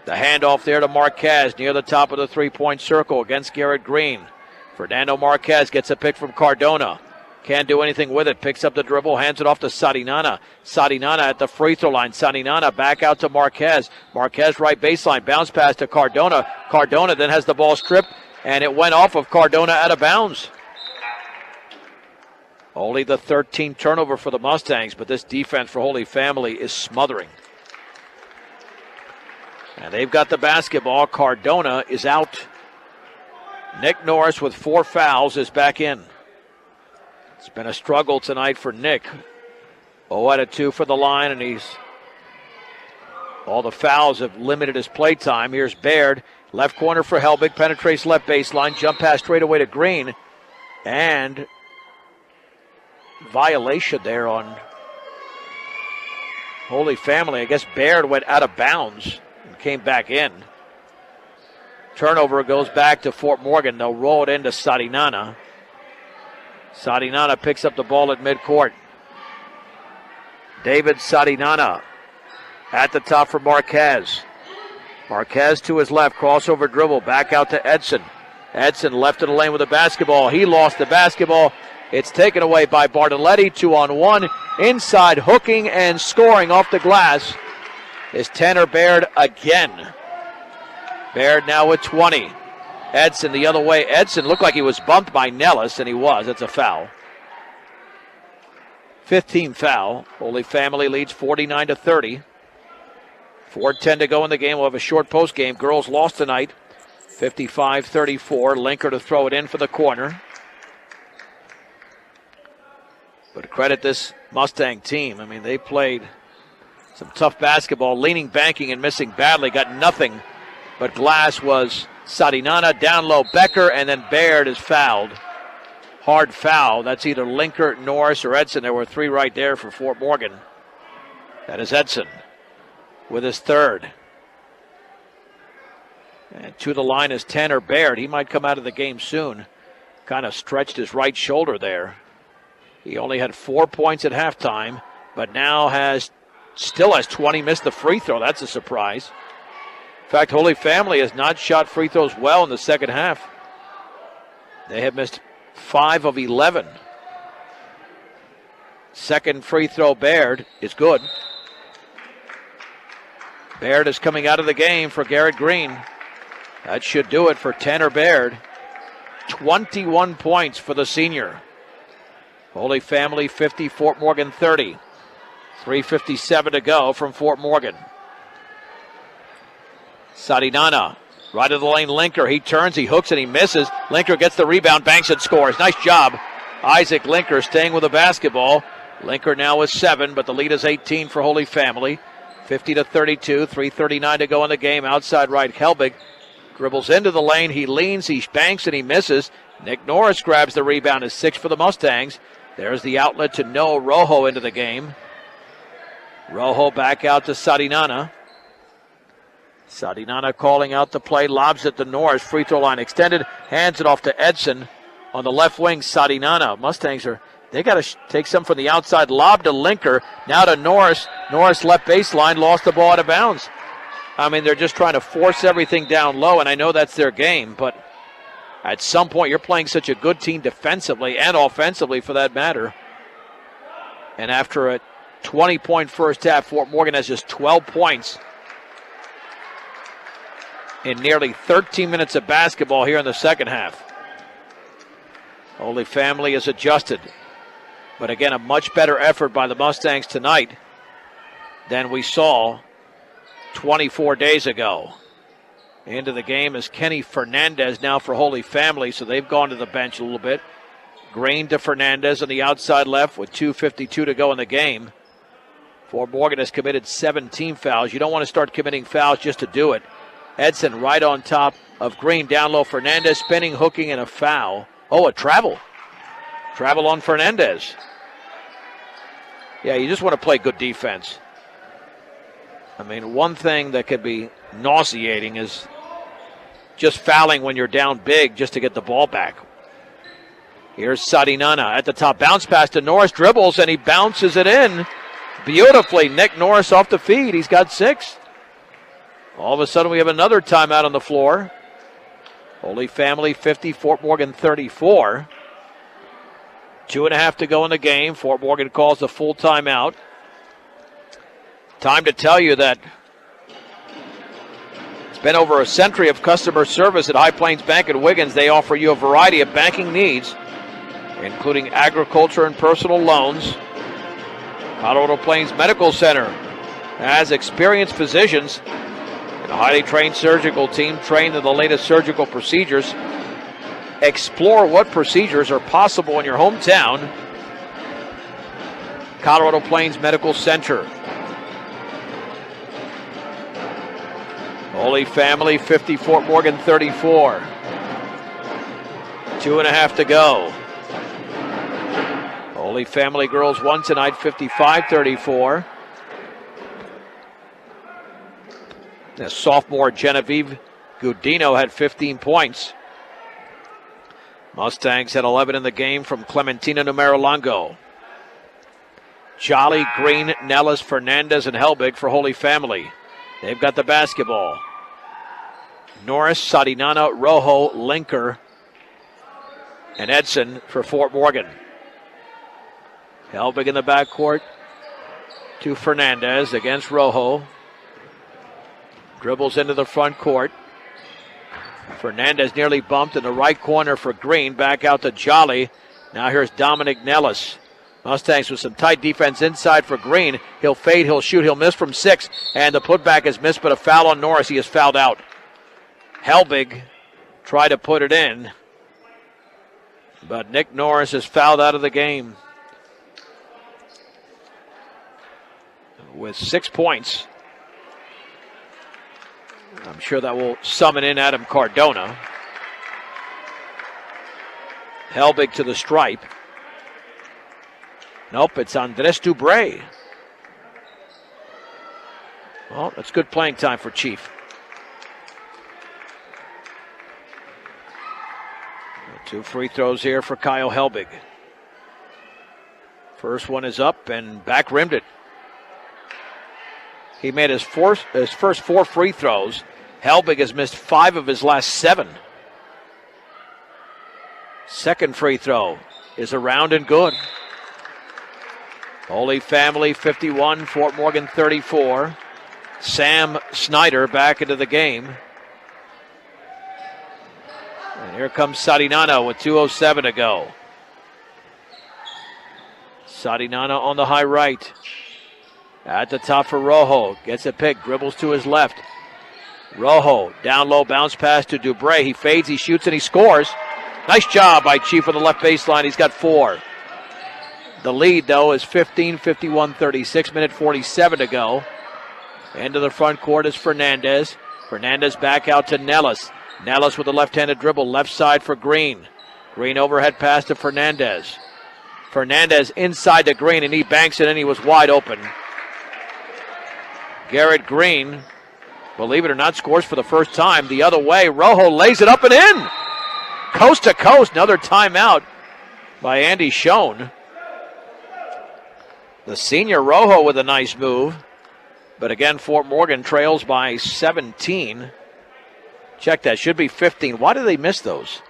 The handoff there to Marquez near the top of the three-point circle against Garrett Green. Fernando Marquez gets a pick from Cardona. Can't do anything with it. Picks up the dribble, hands it off to Sadinana. Sadinana at the free throw line. Sadinana back out to Marquez. Marquez right baseline. Bounce pass to Cardona. Cardona then has the ball stripped, and it went off of Cardona out of bounds. Only the 13th turnover for the Mustangs, but this defense for Holy Family is smothering. And they've got the basketball. Cardona is out. Nick Norris with 4 fouls is back in. It's been a struggle tonight for Nick. 0 out of 2 for the line, and all the fouls have limited his play time. Here's Baird, left corner for Helbig, penetrates left baseline, jump pass straight away to Green, and violation there on Holy Family. I guess Baird went out of bounds and came back in. Turnover goes back to Fort Morgan. They'll roll it into Sadinana. Sadinana picks up the ball at midcourt. David Sadinana at the top for Marquez. Marquez to his left, crossover dribble, back out to Edson. Edson left of the lane with the basketball. He lost the basketball. It's taken away by Bartoletti, 2-on-1. Inside, hooking and scoring off the glass is Tanner Baird again. Baird now with 20. Edson the other way. Edson looked like he was bumped by Nellis, and he was. That's a foul. 15th foul. Holy Family leads 49-30. 4:10 to go in the game. We'll have a short post game. Girls lost tonight, 55-34. Linker to throw it in for the corner. But credit this Mustang team. I mean, they played some tough basketball, leaning, banking, and missing badly. Got nothing but glass. Was Sadinana, down low Becker, and then Baird is fouled. Hard foul. That's either Linker, Norris, or Edson. There were 3 right there for Fort Morgan. That is Edson with his third. And to the line is Tanner Baird. He might come out of the game soon. Kind of stretched his right shoulder there. He only had 4 points at halftime, but now still has 20, missed the free throw. That's a surprise. In fact, Holy Family has not shot free throws well in the second half. They have missed 5 of 11. Second free throw, Baird, is good. Baird is coming out of the game for Garrett Green. That should do it for Tanner Baird. 21 points for the senior. Holy Family 50, Fort Morgan 30. 3:57 to go from Fort Morgan. Sadinana, right of the lane, Linker. He turns, he hooks, and he misses. Linker gets the rebound, banks and scores. Nice job. Isaac Linker staying with the basketball. Linker now with 7, but the lead is 18 for Holy Family. 50-32, 3:39 to go in the game. Outside right, Helbig dribbles into the lane. He leans, he banks, and he misses. Nick Norris grabs the rebound, is 6 for the Mustangs. There's the outlet to Noah Rojo into the game. Rojo back out to Sadinana. Sadinana calling out the play, lobs it to Norris. Free throw line extended, hands it off to Edson. On the left wing, Sadinana. Mustangs they got to take some from the outside. Lob to Linker, now to Norris. Norris left baseline, lost the ball out of bounds. I mean, they're just trying to force everything down low, and I know that's their game, but at some point, you're playing such a good team defensively and offensively for that matter. And after a 20-point first half, Fort Morgan has just 12 points in nearly 13 minutes of basketball here in the second half. Holy Family is adjusted. But again, a much better effort by the Mustangs tonight than we saw 24 days ago. Into the game is Kenny Fernandez now for Holy Family, so they've gone to the bench a little bit. Green to Fernandez on the outside left with 2:52 to go in the game. Fort Morgan has committed 17 fouls. You don't want to start committing fouls just to do it. Edson right on top of Green. Down low, Fernandez spinning, hooking, and a foul. Oh, a travel. Travel on Fernandez. Yeah, you just want to play good defense. I mean, one thing that could be nauseating is just fouling when you're down big just to get the ball back. Here's Sadinana at the top. Bounce pass to Norris. Dribbles, and he bounces it in beautifully. Nick Norris off the feed. He's got 6. All of a sudden, we have another timeout on the floor. Holy Family 50, Fort Morgan 34. 2.5 to go in the game. Fort Morgan calls a full timeout. Time to tell you that it's been over a century of customer service at High Plains Bank in Wiggins. They offer you a variety of banking needs, including agriculture and personal loans. Colorado Plains Medical Center has experienced physicians and a highly trained surgical team trained in the latest surgical procedures. Explore what procedures are possible in your hometown. Colorado Plains Medical Center. Holy Family 50, Fort Morgan 34. 2.5 to go. Holy Family girls won tonight 55-34. The sophomore Genevieve Gudino had 15 points. Mustangs had 11 in the game from Clementina Numerolongo. Jolly, Green, Nellis, Fernandez, and Helbig for Holy Family. They've got the basketball. Norris, Sadinana, Rojo, Linker, and Edson for Fort Morgan. Helbig in the backcourt to Fernandez against Rojo. Dribbles into the front court. Fernandez nearly bumped in the right corner for Green. Back out to Jolly. Now here's Dominic Nellis. Mustangs with some tight defense inside for Green. He'll fade, he'll shoot, he'll miss from 6. And the putback is missed, but a foul on Norris. He is fouled out. Helbig tried to put it in, but Nick Norris is fouled out of the game with 6 points. I'm sure that will summon in Adam Cardona. Helbig to the stripe. Nope, it's Andres Dubre. Well, that's good playing time for Chief. 2 free throws here for Kyle Helbig. First one is up and back rimmed it. He made his first 4 free throws. Helbig has missed 5 of his last 7. Second free throw is around and good. Holy Family 51, Fort Morgan 34. Sam Snyder back into the game. And here comes Sadinana with 2:07 to go. Sadinana on the high right. At the top for Rojo. Gets a pick, dribbles to his left. Rojo, down low, bounce pass to Dubre. He fades, he shoots, and he scores. Nice job by Chief on the left baseline. He's got 4. The lead, though, is 15, 51, 36, minute 47 to go. Into the front court is Fernandez. Fernandez back out to Nellis. Nellis with a left-handed dribble, left side for Green. Green overhead pass to Fernandez. Fernandez inside to Green, and he banks it in. He was wide open. Garrett Green, believe it or not, scores for the first time. The other way, Rojo lays it up and in. Coast to coast, another timeout by Andy Schoen. The senior Rojo with a nice move. But again, Fort Morgan trails by 17. Check that, should be 15. Why do they miss those?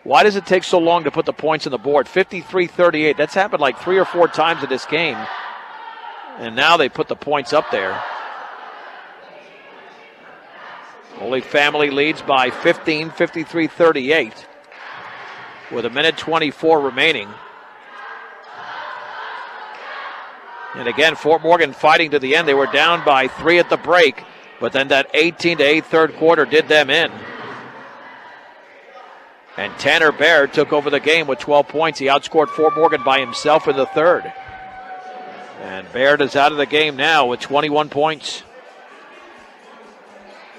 Why does it take so long to put the points on the board? 53-38, that's happened like 3 or 4 times in this game. And now they put the points up there. Holy Family leads by 15, 53-38. With a minute 24 remaining. And again, Fort Morgan fighting to the end. They were down by 3 at the break, but then that 18-8 third quarter did them in. And Tanner Baird took over the game with 12 points. He outscored Fort Morgan by himself in the third. And Baird is out of the game now with 21 points.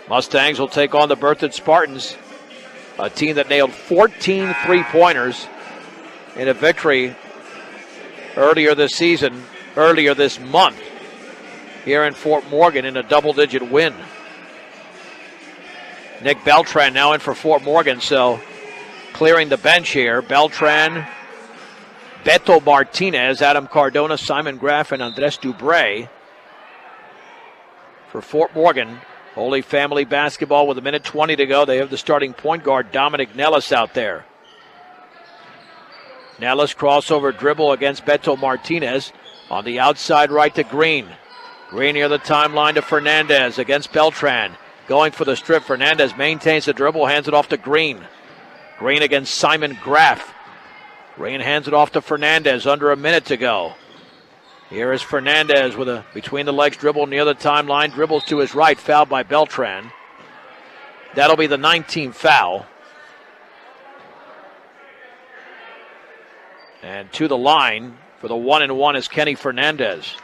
Mustangs will take on the Berthoud Spartans, a team that nailed 14 three-pointers in a victory earlier this month, here in Fort Morgan in a double-digit win. Nick Beltran now in for Fort Morgan, so clearing the bench here. Beltran, Beto Martinez, Adam Cardona, Simon Graff, and Andres Dubray. For Fort Morgan, Holy Family basketball with 1:20 to go. They have the starting point guard, Dominic Nellis, out there. Nellis crossover dribble against Beto Martinez. On the outside right to Green. Green near the timeline to Fernandez against Beltran. Going for the strip. Fernandez maintains the dribble, hands it off to Green. Green against Simon Graff. Green hands it off to Fernandez, under a minute to go. Here is Fernandez with a between-the-legs dribble near the timeline. Dribbles to his right, fouled by Beltran. That'll be the 19th foul. And to the line for the 1-and-1 is Kenny Fernandez.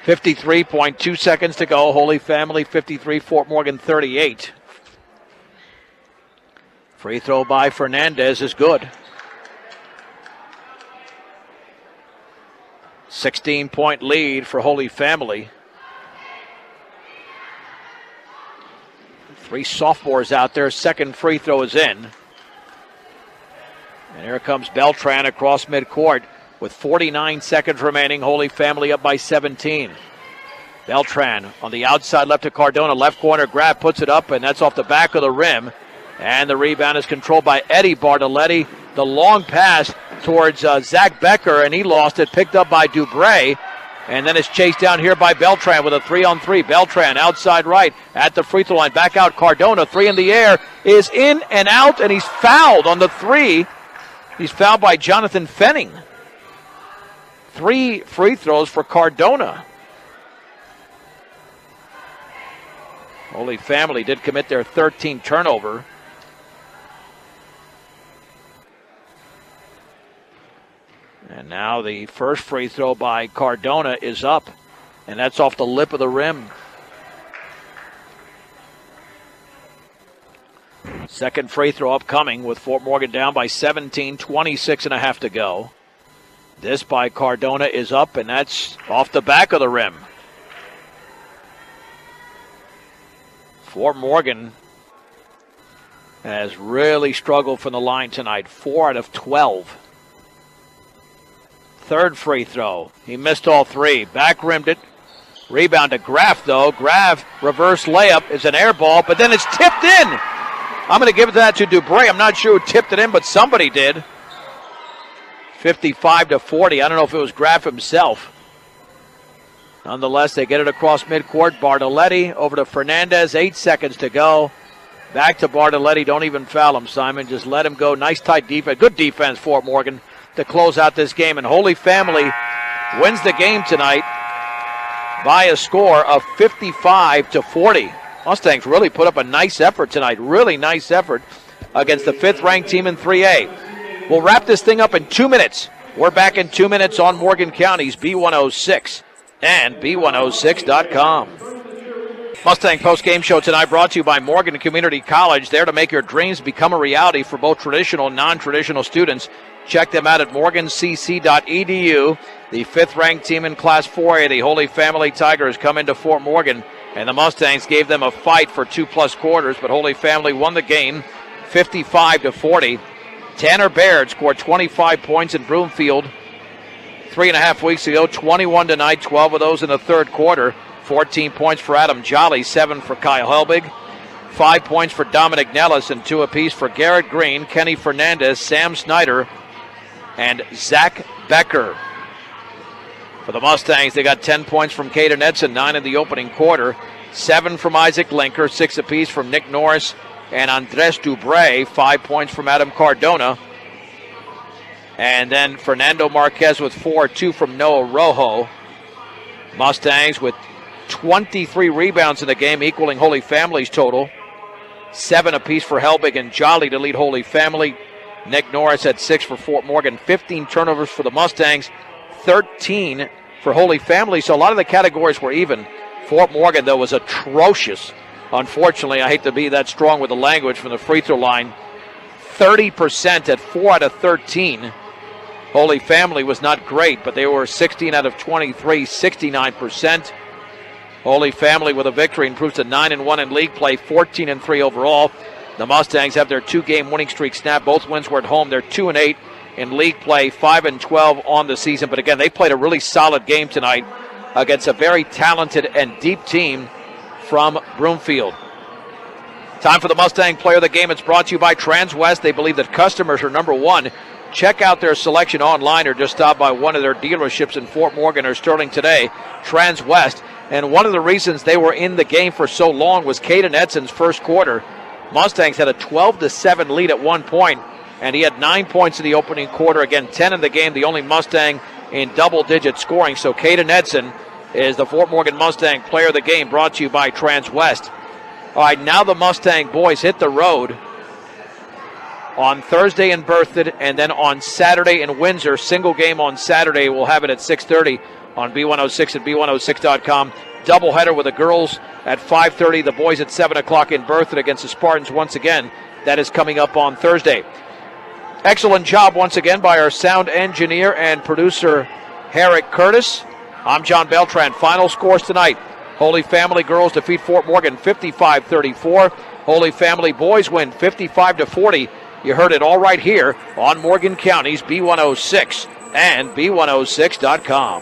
53.2 seconds to go. Holy Family 53, Fort Morgan 38. Free throw by Fernandez is good. 16-point lead for Holy Family. Three sophomores out there. Second free throw is in. And here comes Beltran across midcourt with 49 seconds remaining. Holy Family up by 17. Beltran on the outside left to Cardona. Left corner grab, puts it up, and that's off the back of the rim. And the rebound is controlled by Eddie Bartoletti. The long pass towards Zach Becker, and he lost it. Picked up by Dubray. And then it's chased down here by Beltran with a 3-on-3. Beltran outside right at the free throw line. Back out Cardona. Three in the air is in and out, and he's fouled on the three. He's fouled by Jonathan Fenning. 3 free throws for Cardona. Holy Family did commit their 13th turnover. And now the first free throw by Cardona is up, and that's off the lip of the rim. Second free throw upcoming with Fort Morgan down by 17, 26.5 to go. This by Cardona is up, and that's off the back of the rim. Fort Morgan has really struggled from the line tonight. 4 out of 12. Third free throw. He missed all 3. Back rimmed it. Rebound to Graff, though. Graff, reverse layup, is an air ball, but then it's tipped in. I'm going to give that to Dubray. I'm not sure who tipped it in, but somebody did. 55-40. I don't know if it was Graff himself. Nonetheless, they get it across midcourt. Bartoletti over to Fernandez. 8 seconds to go. Back to Bartoletti. Don't even foul him, Simon. Just let him go. Nice tight defense. Good defense, Fort Morgan, to close out this game. And Holy Family wins the game tonight by a score of 55-40. Mustangs really put up a nice effort tonight. Really nice effort against the 5th-ranked team in 3A. We'll wrap this thing up in 2 minutes. We're back in 2 minutes on Morgan County's B106 and B106.com. Mustang post-game show tonight brought to you by Morgan Community College. There to make your dreams become a reality for both traditional and non-traditional students. Check them out at morgancc.edu. The 5th-ranked team in Class 4A, the Holy Family Tigers, come into Fort Morgan, and the Mustangs gave them a fight for 2+ quarters, but Holy Family won the game 55-40. Tanner Baird scored 25 points in Broomfield 3.5 weeks ago, 21 tonight, 12 of those in the third quarter. 14 points for Adam Jolly, 7 for Kyle Helbig, 5 points for Dominic Nellis, and 2 apiece for Garrett Green, Kenny Fernandez, Sam Snyder, and Zach Becker. For the Mustangs, they got 10 points from Caden Edson, 9 in the opening quarter, 7 from Isaac Linker, 6 apiece from Nick Norris and Andres Dubray, 5 points from Adam Cardona. And then Fernando Marquez with 4, 2 from Noah Rojo. Mustangs with 23 rebounds in the game, equaling Holy Family's total. 7 apiece for Helbig and Jolly to lead Holy Family. Nick Norris had 6 for Fort Morgan. 15 turnovers for the Mustangs, 13 for Holy Family. So a lot of the categories were even. Fort Morgan, though, was atrocious. Unfortunately, I hate to be that strong with the language from the free throw line. 30% at 4 out of 13. Holy Family was not great, but they were 16 out of 23, 69%. Holy Family with a victory improves to 9-1 in league play, 14-3 overall. The Mustangs have their 2-game winning streak snapped. Both wins were at home. They're 2-8 in league play, 5-12 on the season. But again, they played a really solid game tonight against a very talented and deep team from Broomfield. Time for the Mustang Player of the Game. It's brought to you by Transwest. They believe that customers are number one. Check out their selection online or just stop by one of their dealerships in Fort Morgan or Sterling today. Transwest. And one of the reasons they were in the game for so long was Caden Edson's first quarter. Mustangs had a 12-7 lead at one point, and he had 9 points in the opening quarter. Again, 10 in the game, the only Mustang in double-digit scoring. So Caden Edson is the Fort Morgan Mustang Player of the Game, brought to you by Transwest. All right, now the Mustang boys hit the road on Thursday in Berthoud and then on Saturday in Windsor. Single game on Saturday. We'll have it at 6:30 on B106 and B106.com. Doubleheader with the girls at 5:30, the boys at 7 o'clock in Berthoud against the Spartans once again. That is coming up on Thursday. Excellent job once again by our sound engineer and producer, Herrick Curtis. I'm John Beltran. Final scores tonight. Holy Family girls defeat Fort Morgan 55-34. Holy Family boys win 55-40. You heard it all right here on Morgan County's B106 and B106.com.